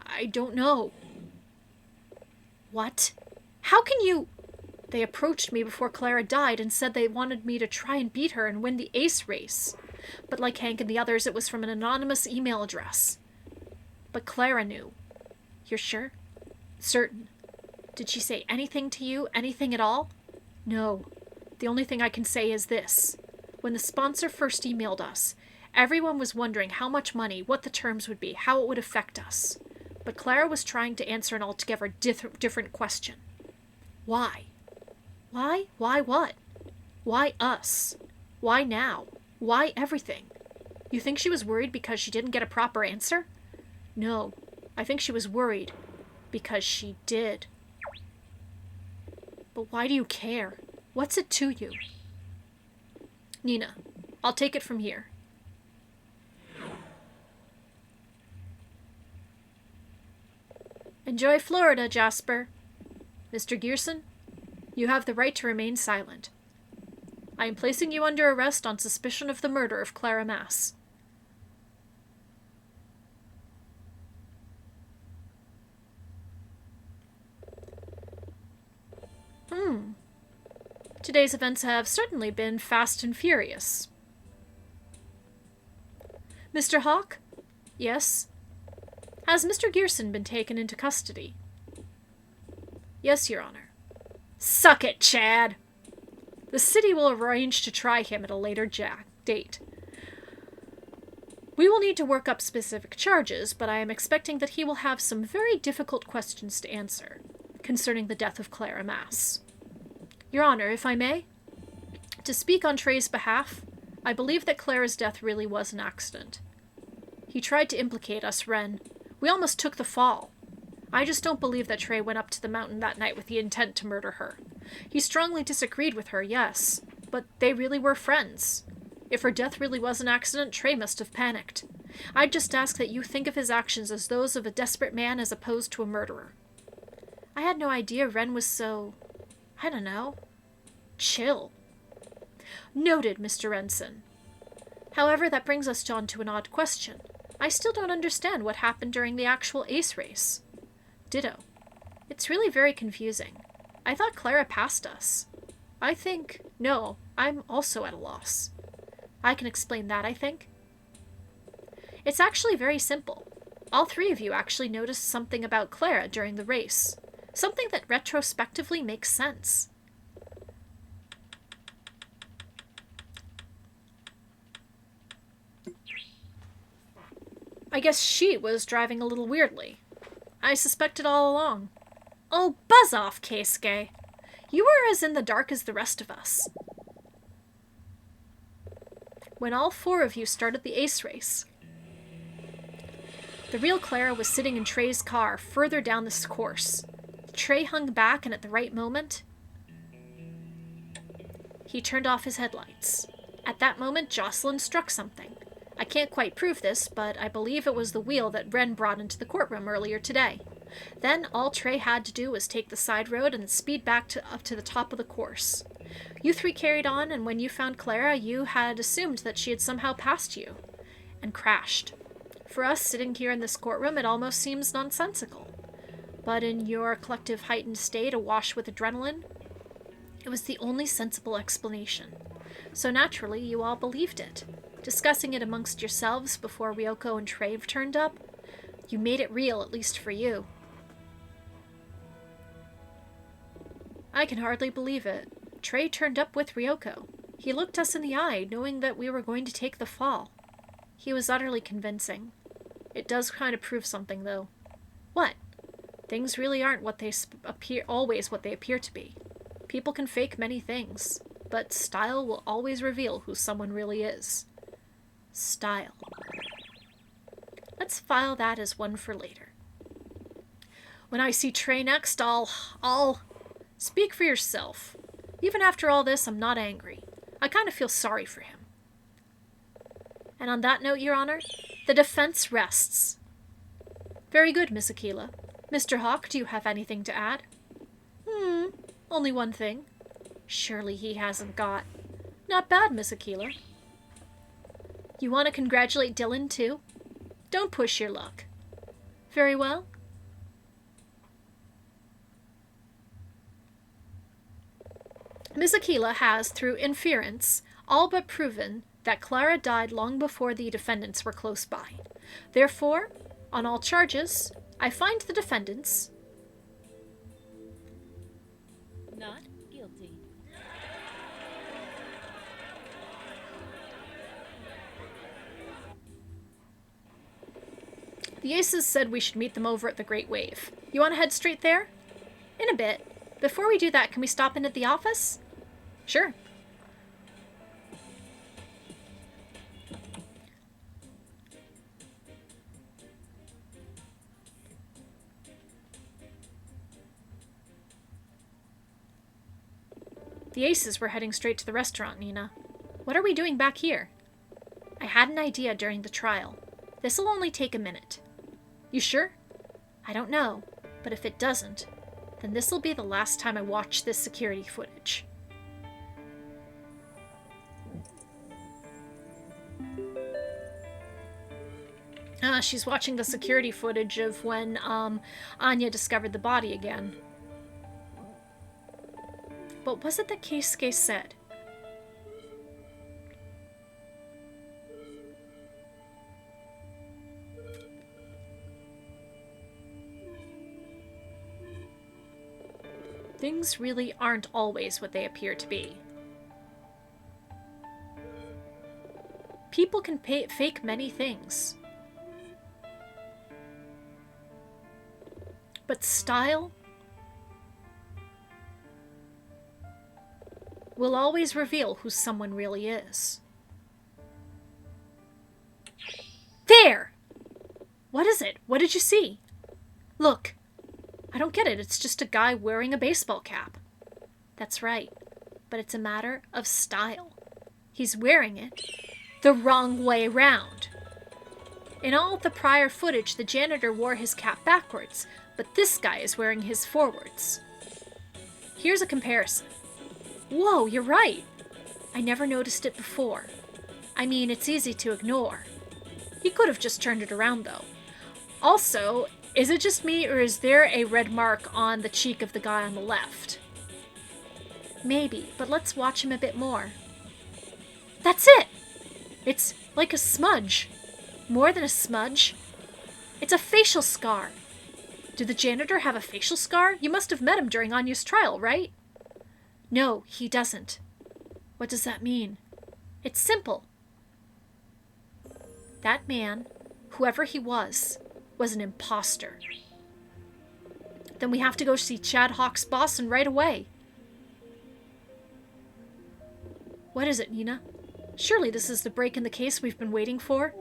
I don't know. What? How can you... They approached me before Clara died and said they wanted me to try and beat her and win the ace race. But like Hank and the others, it was from an anonymous email address. But Clara knew. You're sure? Certain. Did she say anything to you? Anything at all? No. The only thing I can say is this. When the sponsor first emailed us, everyone was wondering how much money, what the terms would be, how it would affect us. But Clara was trying to answer an altogether different question. Why? Why? Why what? Why us? Why now? Why everything? You think she was worried because she didn't get a proper answer? No. I think she was worried because she did. But why do you care? What's it to you? Nina, I'll take it from here. Enjoy Florida, Jasper. Mr. Gearson, you have the right to remain silent. I am placing you under arrest on suspicion of the murder of Clara Mass. Today's events have certainly been fast and furious. Mr. Hawke? Yes? Has Mr. Gearson been taken into custody? Yes, Your Honor. Suck it, Chad! The city will arrange to try him at a later date. We will need to work up specific charges, but I am expecting that he will have some very difficult questions to answer concerning the death of Clara Mass. Your Honor, if I may? To speak on Trey's behalf, I believe that Clara's death really was an accident. He tried to implicate us, Ren. We almost took the fall. I just don't believe that Trey went up to the mountain that night with the intent to murder her. He strongly disagreed with her, yes, but they really were friends. If her death really was an accident, Trey must have panicked. I'd just ask that you think of his actions as those of a desperate man as opposed to a murderer. I had no idea Ren was so... I don't know... chill. Noted, Mr. Renson. However, that brings us on to an odd question. I still don't understand what happened during the actual ace race. Ditto. It's really very confusing. I thought Clara passed us. No, I'm also at a loss. I can explain that, I think. It's actually very simple. All 3 of you actually noticed something about Clara during the race. Something that retrospectively makes sense. I guess she was driving a little weirdly. I suspected all along. Oh, buzz off, Keisuke. You were as in the dark as the rest of us. When all 4 of you started the ace race, the real Clara was sitting in Trey's car further down this course. Trey hung back, and at the right moment, he turned off his headlights. At that moment, Jocelyn struck something. I can't quite prove this, but I believe it was the wheel that Ren brought into the courtroom earlier today. Then all Trey had to do was take the side road and speed back up to the top of the course. You three carried on, and when you found Clara, you had assumed that she had somehow passed you and crashed. For us sitting here in this courtroom, it almost seems nonsensical. But in your collective heightened state, awash with adrenaline, it was the only sensible explanation. So naturally, you all believed it. Discussing it amongst yourselves before Ryoko and Trave turned up, you made it real, at least for you. I can hardly believe it. Trey turned up with Ryoko. He looked us in the eye, knowing that we were going to take the fall. He was utterly convincing. It does kind of prove something, though. What? Things really aren't always what they appear to be. People can fake many things, but style will always reveal who someone really is. Style. Let's file that as one for later. When I see Trey next, I'll... Speak for yourself. Even after all this, I'm not angry. I kind of feel sorry for him. And on that note, Your Honor, the defense rests. Very good, Miss Aquila. Mr. Hawk, do you have anything to add? Only one thing. Surely he hasn't got... Not bad, Miss Aquila. You want to congratulate Dylan, too? Don't push your luck. Very well. Miss Aquila has, through inference, all but proven that Clara died long before the defendants were close by. Therefore, on all charges, I find the defendants... Not guilty. The Aces said we should meet them over at the Great Wave. You want to head straight there? In a bit. Before we do that, can we stop in at the office? Sure. The Aces were heading straight to the restaurant, Nina. What are we doing back here? I had an idea during the trial. This'll only take a minute. You sure? I don't know, but if it doesn't, then this'll be the last time I watch this security footage. She's watching the security footage of when Anya discovered the body again. What was it that Keisuke said? Things really aren't always what they appear to be. People can fake many things. But style will always reveal who someone really is. There! What is it? What did you see? Look. I don't get it. It's just a guy wearing a baseball cap. That's right. But it's a matter of style. He's wearing it the wrong way around. In all of the prior footage, the janitor wore his cap backwards, but this guy is wearing his forwards. Here's a comparison. Whoa, you're right. I never noticed it before. I mean, it's easy to ignore. He could have just turned it around, though. Also, is it just me, or is there a red mark on the cheek of the guy on the left? Maybe, but let's watch him a bit more. That's it! It's like a smudge. More than a smudge. It's a facial scar. Did the janitor have a facial scar? You must have met him during Anya's trial, right? No, he doesn't. What does that mean? It's simple. That man, whoever he was an imposter. Then we have to go see Chad Hawk's boss and right away. What is it, Nina? Surely this is the break in the case we've been waiting for?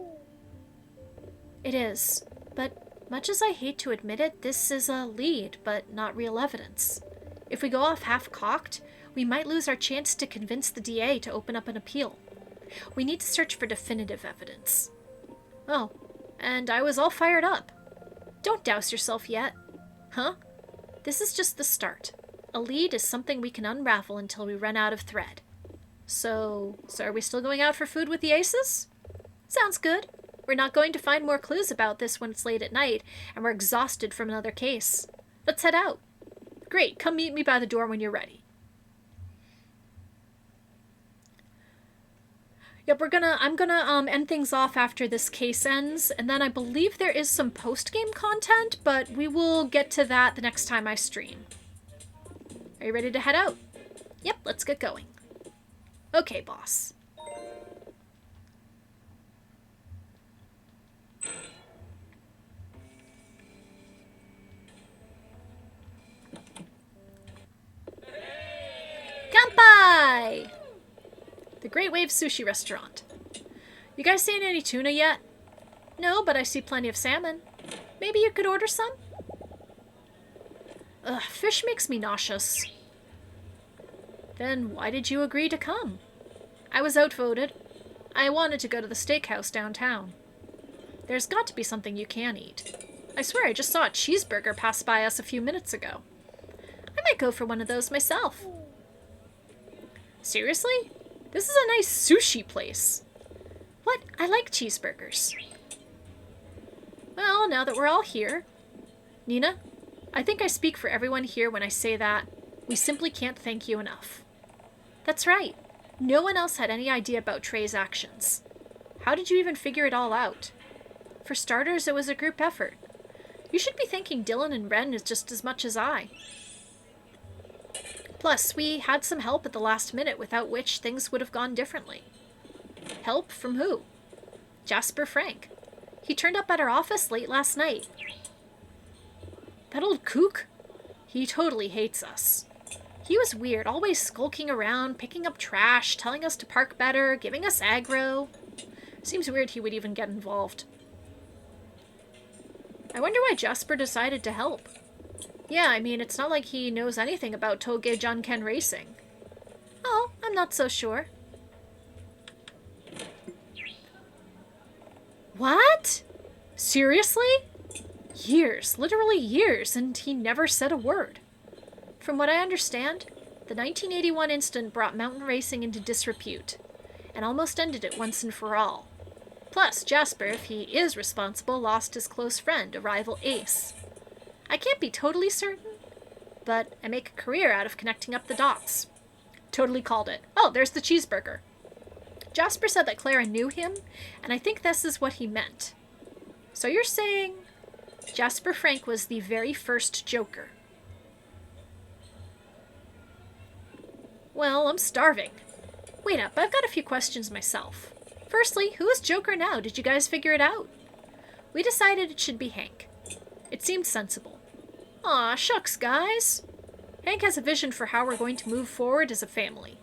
It is, but much as I hate to admit it, this is a lead, but not real evidence. If we go off half-cocked, we might lose our chance to convince the DA to open up an appeal. We need to search for definitive evidence. Oh, and I was all fired up. Don't douse yourself yet. Huh? This is just the start. A lead is something we can unravel until we run out of thread. So are we still going out for food with the aces? Sounds good. We're not going to find more clues about this when it's late at night and we're exhausted from another case. Let's head out. Great, come meet me by the door when you're ready. Yep, I'm gonna end things off after this case ends, and then I believe there is some post-game content, but we will get to that the next time I stream. Are you ready to head out? Yep, let's get going. Okay, boss. Kanpai! The Great Wave Sushi Restaurant. You guys seen any tuna yet? No, but I see plenty of salmon. Maybe you could order some? Ugh, fish makes me nauseous. Then why did you agree to come? I was outvoted. I wanted to go to the steakhouse downtown. There's got to be something you can eat. I swear I just saw a cheeseburger pass by us a few minutes ago. I might go for one of those myself. Seriously? This is a nice sushi place. What? I like cheeseburgers. Well, now that we're all here... Nina, I think I speak for everyone here when I say that we simply can't thank you enough. That's right. No one else had any idea about Trey's actions. How did you even figure it all out? For starters, it was a group effort. You should be thanking Dylan and Ren just as much as I. Plus, we had some help at the last minute without which things would have gone differently. Help from who? Jasper Frank. He turned up at our office late last night. That old kook? He totally hates us. He was weird, always skulking around, picking up trash, telling us to park better, giving us aggro. Seems weird he would even get involved. I wonder why Jasper decided to help. Yeah, I mean, it's not like he knows anything about Toge Junken racing. Oh, I'm not so sure. What? Seriously? Years, literally years, and he never said a word. From what I understand, the 1981 incident brought mountain racing into disrepute, and almost ended it once and for all. Plus, Jasper, if he is responsible, lost his close friend, a rival ace. I can't be totally certain, but I make a career out of connecting up the dots. Totally called it. Oh, there's the cheeseburger. Jasper said that Clara knew him, and I think this is what he meant. So you're saying Jasper Frank was the very first Joker? Well, I'm starving. Wait up, I've got a few questions myself. Firstly, who is Joker now? Did you guys figure it out? We decided it should be Hank. It seemed sensible. Aw, shucks, guys. Hank has a vision for how we're going to move forward as a family.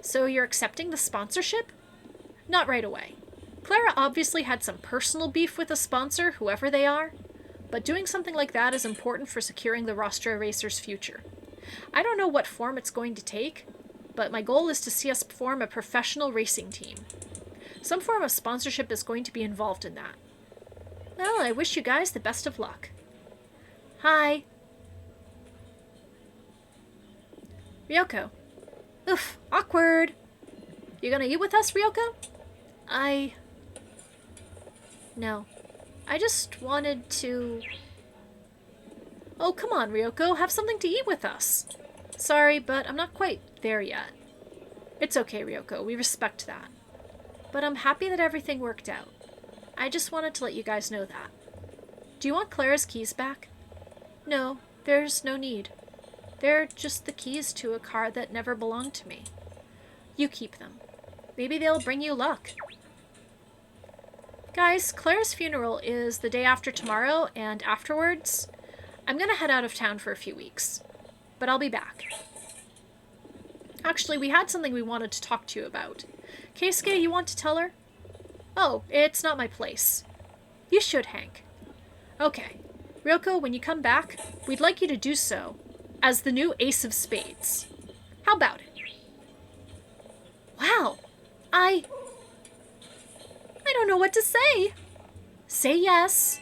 So you're accepting the sponsorship? Not right away. Clara obviously had some personal beef with a sponsor, whoever they are, but doing something like that is important for securing the Rostra Racers' future. I don't know what form it's going to take, but my goal is to see us form a professional racing team. Some form of sponsorship is going to be involved in that. Well, I wish you guys the best of luck. Hi. Ryoko. Oof, awkward. You gonna eat with us, Ryoko? No. I just wanted to... Oh, come on, Ryoko. Have something to eat with us. Sorry, but I'm not quite there yet. It's okay, Ryoko. We respect that. But I'm happy that everything worked out. I just wanted to let you guys know that. Do you want Clara's keys back? No, there's no need. They're just the keys to a car that never belonged to me. You keep them. Maybe they'll bring you luck. Guys, Clara's funeral is the day after tomorrow, and afterwards, I'm gonna head out of town for a few weeks. But I'll be back. Actually, we had something we wanted to talk to you about. Keisuke, you want to tell her? Oh, it's not my place. You should, Hank. Okay. Ryoko, when you come back, we'd like you to do so as the new Ace of Spades. How about it? Wow. I don't know what to say. Say yes.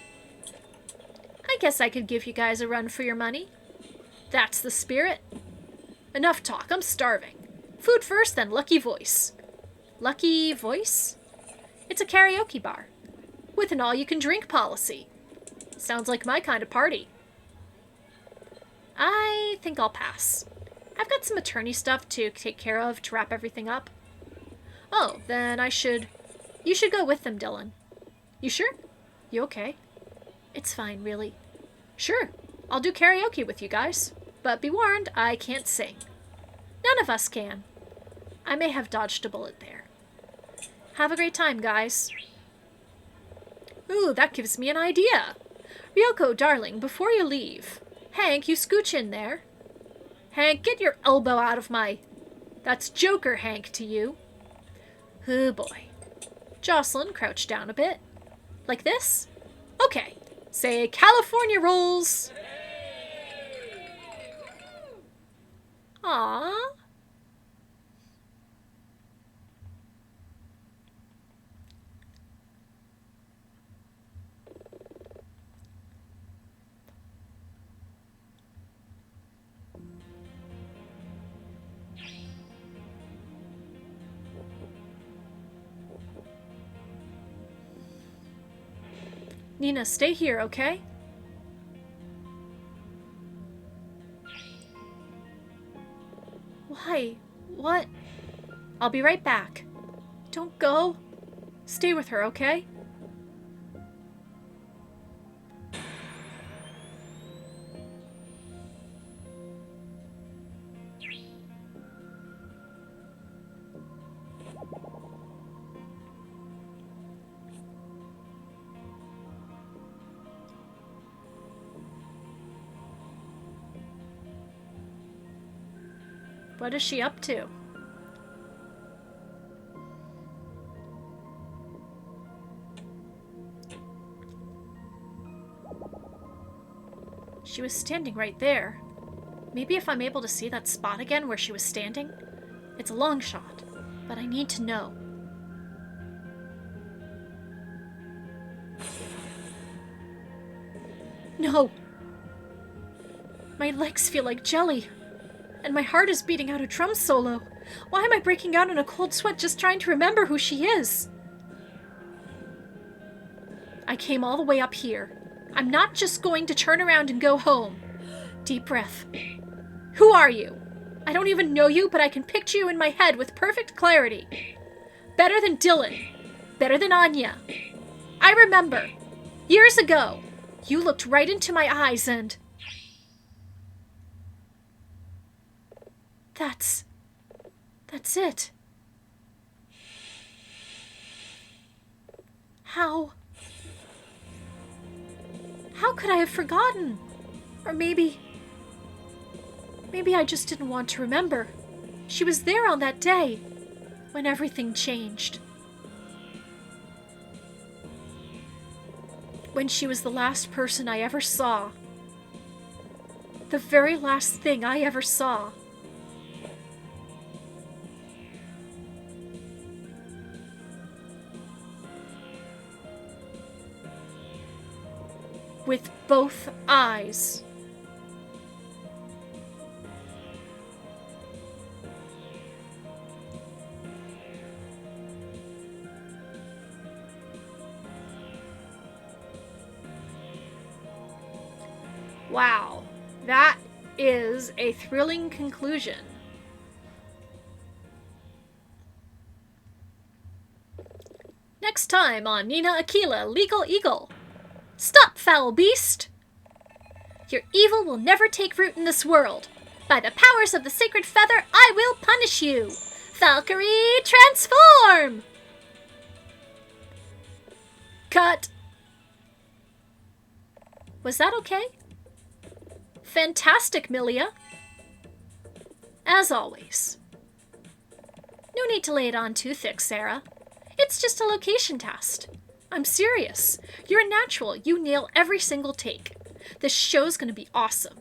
I guess I could give you guys a run for your money. That's the spirit. Enough talk, I'm starving. Food first, then lucky voice. Lucky voice? It's a karaoke bar. With an all-you-can-drink policy. Sounds like my kind of party. I think I'll pass. I've got some attorney stuff to take care of to wrap everything up. Oh, then you should go with them, Dylan. You sure? You okay? It's fine, really. Sure, I'll do karaoke with you guys. But be warned, I can't sing. None of us can. I may have dodged a bullet there. Have a great time, guys. Ooh, that gives me an idea. Ryoko, darling, before you leave. Hank, you scooch in there. Hank, get your elbow out of my... That's Joker, Hank, to you. Oh, boy. Jocelyn, crouch down a bit. Like this? Okay. Say California rolls. Aww. Nina, stay here, okay? Why? What? I'll be right back. Don't go. Stay with her, okay? What is she up to? She was standing right there. Maybe if I'm able to see that spot again where she was standing? It's a long shot, but I need to know. No! My legs feel like jelly. And my heart is beating out a drum solo. Why am I breaking out in a cold sweat just trying to remember who she is? I came all the way up here. I'm not just going to turn around and go home. Deep breath. Who are you? I don't even know you, but I can picture you in my head with perfect clarity. Better than Dylan. Better than Anya. I remember. Years ago, you looked right into my eyes and... That's it. How could I have forgotten? Or maybe I just didn't want to remember. She was there on that day, when everything changed. When she was the last person I ever saw. The very last thing I ever saw. With both eyes. Wow, that is a thrilling conclusion. Next time on Nina Aquila, Legal Eagle. Stop, foul beast! Your evil will never take root in this world. By the powers of the sacred feather, I will punish you. Valkyrie, transform! Cut. Was that okay? Fantastic, Milia. As always. No need to lay it on too thick, Sarah. It's just a location test. I'm serious. You're a natural. You nail every single take. This show's gonna be awesome.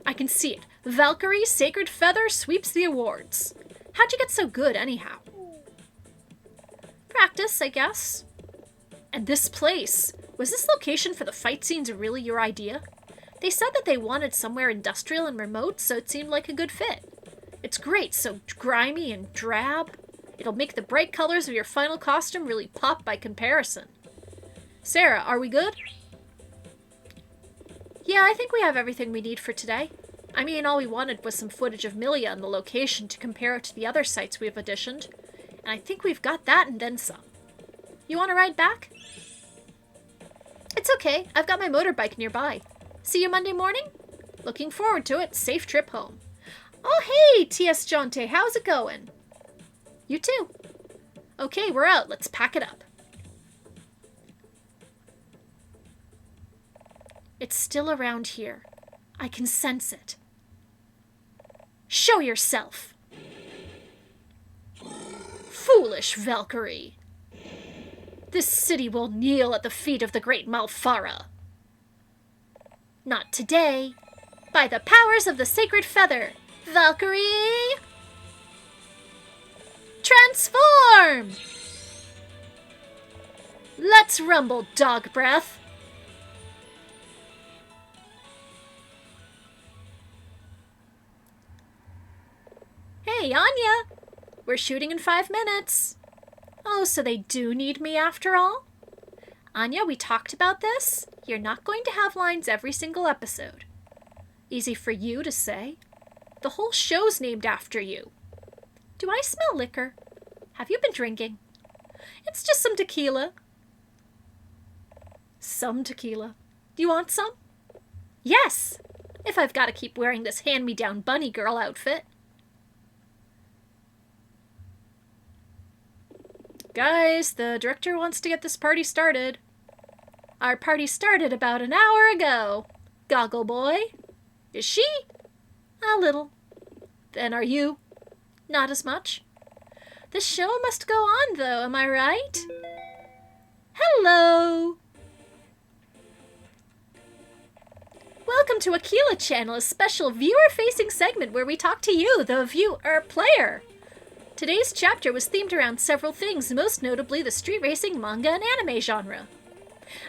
I can see it. Valkyrie, Sacred Feather sweeps the awards. How'd you get so good, anyhow? Practice, I guess. And this place, Was this location for the fight scenes really your idea? They said that they wanted somewhere industrial and remote, so it seemed like a good fit. It's great, so grimy and drab. It'll make the bright colors of your final costume really pop by comparison. Sarah, are we good? Yeah, I think we have everything we need for today. I mean, all we wanted was some footage of Milia and the location to compare it to the other sites we've auditioned. And I think we've got that and then some. You want to ride back? It's okay. I've got my motorbike nearby. See you Monday morning? Looking forward to it. Safe trip home. Oh, hey, T.S. Jonte. How's it going? You too. Okay, we're out. Let's pack it up. It's still around here. I can sense it. Show yourself! Foolish Valkyrie! This city will kneel at the feet of the great Malfara. Not today. By the powers of the sacred feather, Valkyrie! Transform! Let's rumble, dog breath! Hey, Anya! We're shooting in 5 minutes. Oh, so they do need me after all? Anya, we talked about this. You're not going to have lines every single episode. Easy for you to say. The whole show's named after you. Do I smell liquor? Have you been drinking? It's just some tequila. Some tequila. Do you want some? Yes! If I've got to keep wearing this hand-me-down bunny girl outfit. Guys, the director wants to get this party started. Our party started about an hour ago. Goggle boy. Is she? A little. Then are you? Not as much. The show must go on, though, am I right? Hello! Welcome to Aquila Channel, a special viewer-facing segment where we talk to you, the viewer player. Today's chapter was themed around several things, most notably the street racing, manga, and anime genre.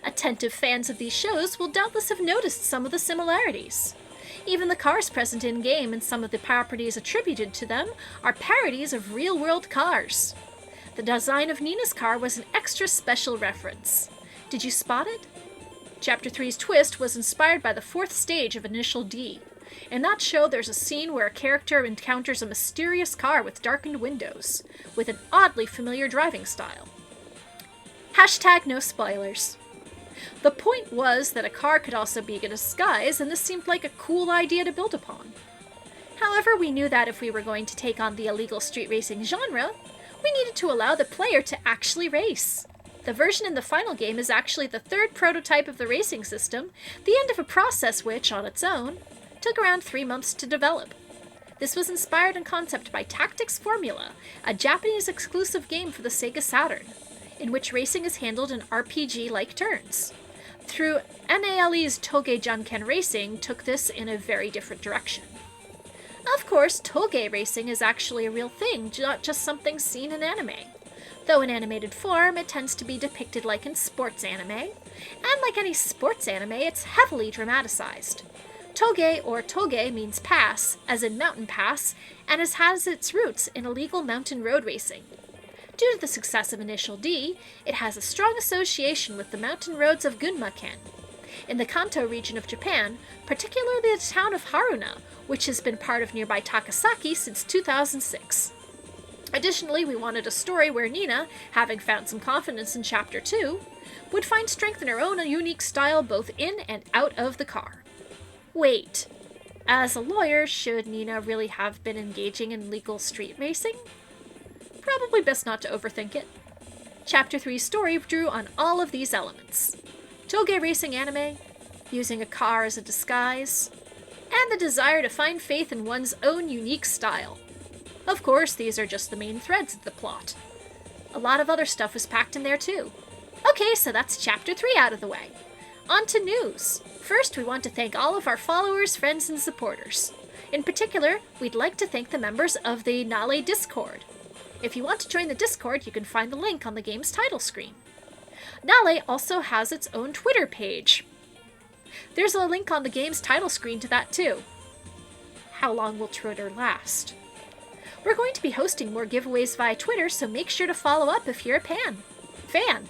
Attentive fans of these shows will doubtless have noticed some of the similarities. Even the cars present in-game and some of the properties attributed to them are parodies of real-world cars. The design of Nina's car was an extra special reference. Did you spot it? Chapter 3's twist was inspired by the 4th stage of Initial D. In that show, there's a scene where a character encounters a mysterious car with darkened windows, with an oddly familiar driving style. Hashtag no spoilers. The point was that a car could also be a disguise, and this seemed like a cool idea to build upon. However, we knew that if we were going to take on the illegal street racing genre, we needed to allow the player to actually race. The version in the final game is actually the 3rd prototype of the racing system, the end of a process which, on its own, took around 3 months to develop. This was inspired in concept by Tactics Formula, a Japanese exclusive game for the Sega Saturn, in which racing is handled in RPG-like turns. Through NALE's Toge Junken Racing took this in a very different direction. Of course, Toge racing is actually a real thing, not just something seen in anime. Though in animated form, it tends to be depicted like in sports anime, and like any sports anime, it's heavily dramatized. Toge, or toge, means pass, as in mountain pass, and has its roots in illegal mountain road racing. Due to the success of Initial D, it has a strong association with the mountain roads of Gunma-ken, in the Kanto region of Japan, particularly the town of Haruna, which has been part of nearby Takasaki since 2006. Additionally, we wanted a story where Nina, having found some confidence in Chapter 2, would find strength in her own unique style both in and out of the car. Wait, as a lawyer, should Nina really have been engaging in legal street racing? Probably best not to overthink it. Chapter 3's story drew on all of these elements. Toge racing anime, using a car as a disguise, and the desire to find faith in one's own unique style. Of course, these are just the main threads of the plot. A lot of other stuff was packed in there too. Okay, so that's Chapter 3 out of the way. On to news. First, we want to thank all of our followers, friends, and supporters. In particular, we'd like to thank the members of the Nale Discord. If you want to join the Discord, you can find the link on the game's title screen. Nale also has its own Twitter page. There's a link on the game's title screen to that too. How long will Twitter last? We're going to be hosting more giveaways via Twitter, so make sure to follow up if you're a fan.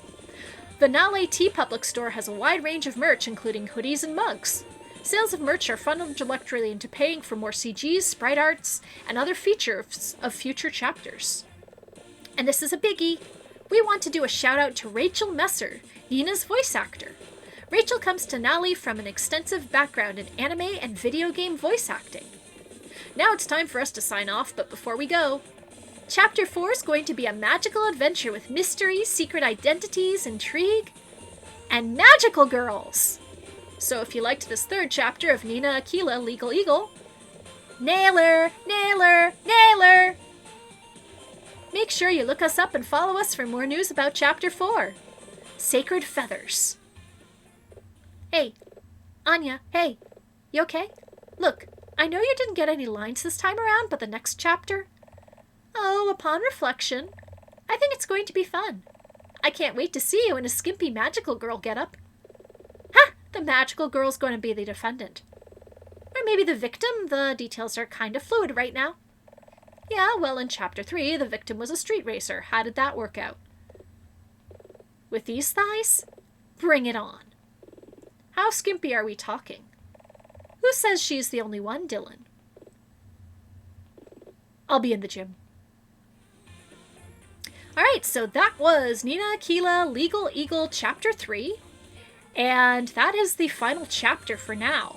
The Nale Tea Public Store has a wide range of merch, including hoodies and mugs. Sales of merch are funneled directly into paying for more CGs, sprite arts, and other features of future chapters. And this is a biggie. We want to do a shout out to Rachel Messer, Nina's voice actor. Rachel comes to Nale from an extensive background in anime and video game voice acting. Now it's time for us to sign off, but before we go, Chapter 4 is going to be a magical adventure with mystery, secret identities, intrigue, and magical girls! So if you liked this third chapter of Nina Aquila, Legal Eagle, nailer, nailer, nailer! Make sure you look us up and follow us for more news about Chapter 4. Sacred Feathers. Hey, Anya, hey, you okay? Look, I know you didn't get any lines this time around, but the next chapter? Oh, upon reflection, I think it's going to be fun. I can't wait to see you in a skimpy magical girl getup. Ha! The magical girl's going to be the defendant. Or maybe the victim. The details are kind of fluid right now. Yeah, well, in Chapter 3, the victim was a street racer. How did that work out? With these thighs? Bring it on. How skimpy are we talking? Who says she's the only one, Dylan? I'll be in the gym. Alright, so that was Nina Aquila, Legal Eagle, Chapter 3. And that is the final chapter for now.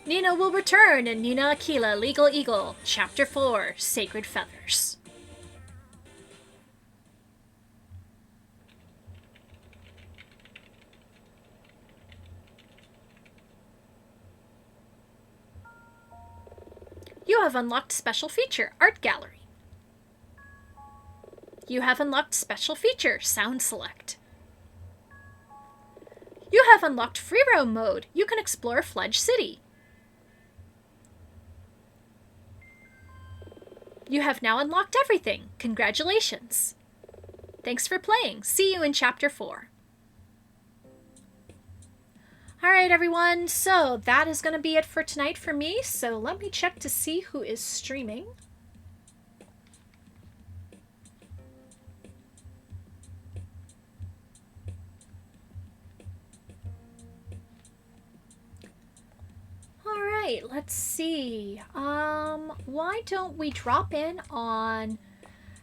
Nina will return in Nina Aquila, Legal Eagle, Chapter 4, Sacred Feathers. You have unlocked Special Feature, Art Gallery. You have unlocked Special Feature, Sound Select. You have unlocked Free Roam Mode. You can explore Fledge City. You have now unlocked everything. Congratulations. Thanks for playing. See you in Chapter 4. Alright everyone, so that is going to be it for tonight for me, so let me check to see who is streaming. Alright, let's see. Why don't we drop in on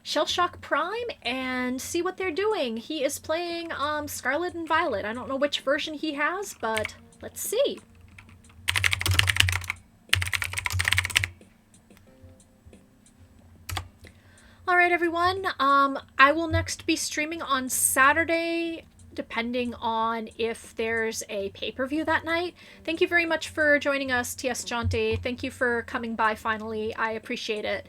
Shellshock Prime and see what they're doing. He is playing Scarlet and Violet. I don't know which version he has, but let's see. Alright everyone, I will next be streaming on Saturday, depending on if there's a pay-per-view that night. Thank you very much for joining us, T.S. Jonte. Thank you for coming by finally. I appreciate it.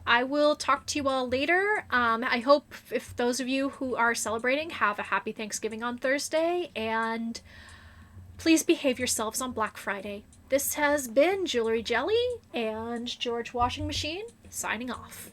I will talk to you all later. I hope if those of you who are celebrating have a happy Thanksgiving on Thursday, and please behave yourselves on Black Friday. This has been Jewelry Jelly and George Washing Machine signing off.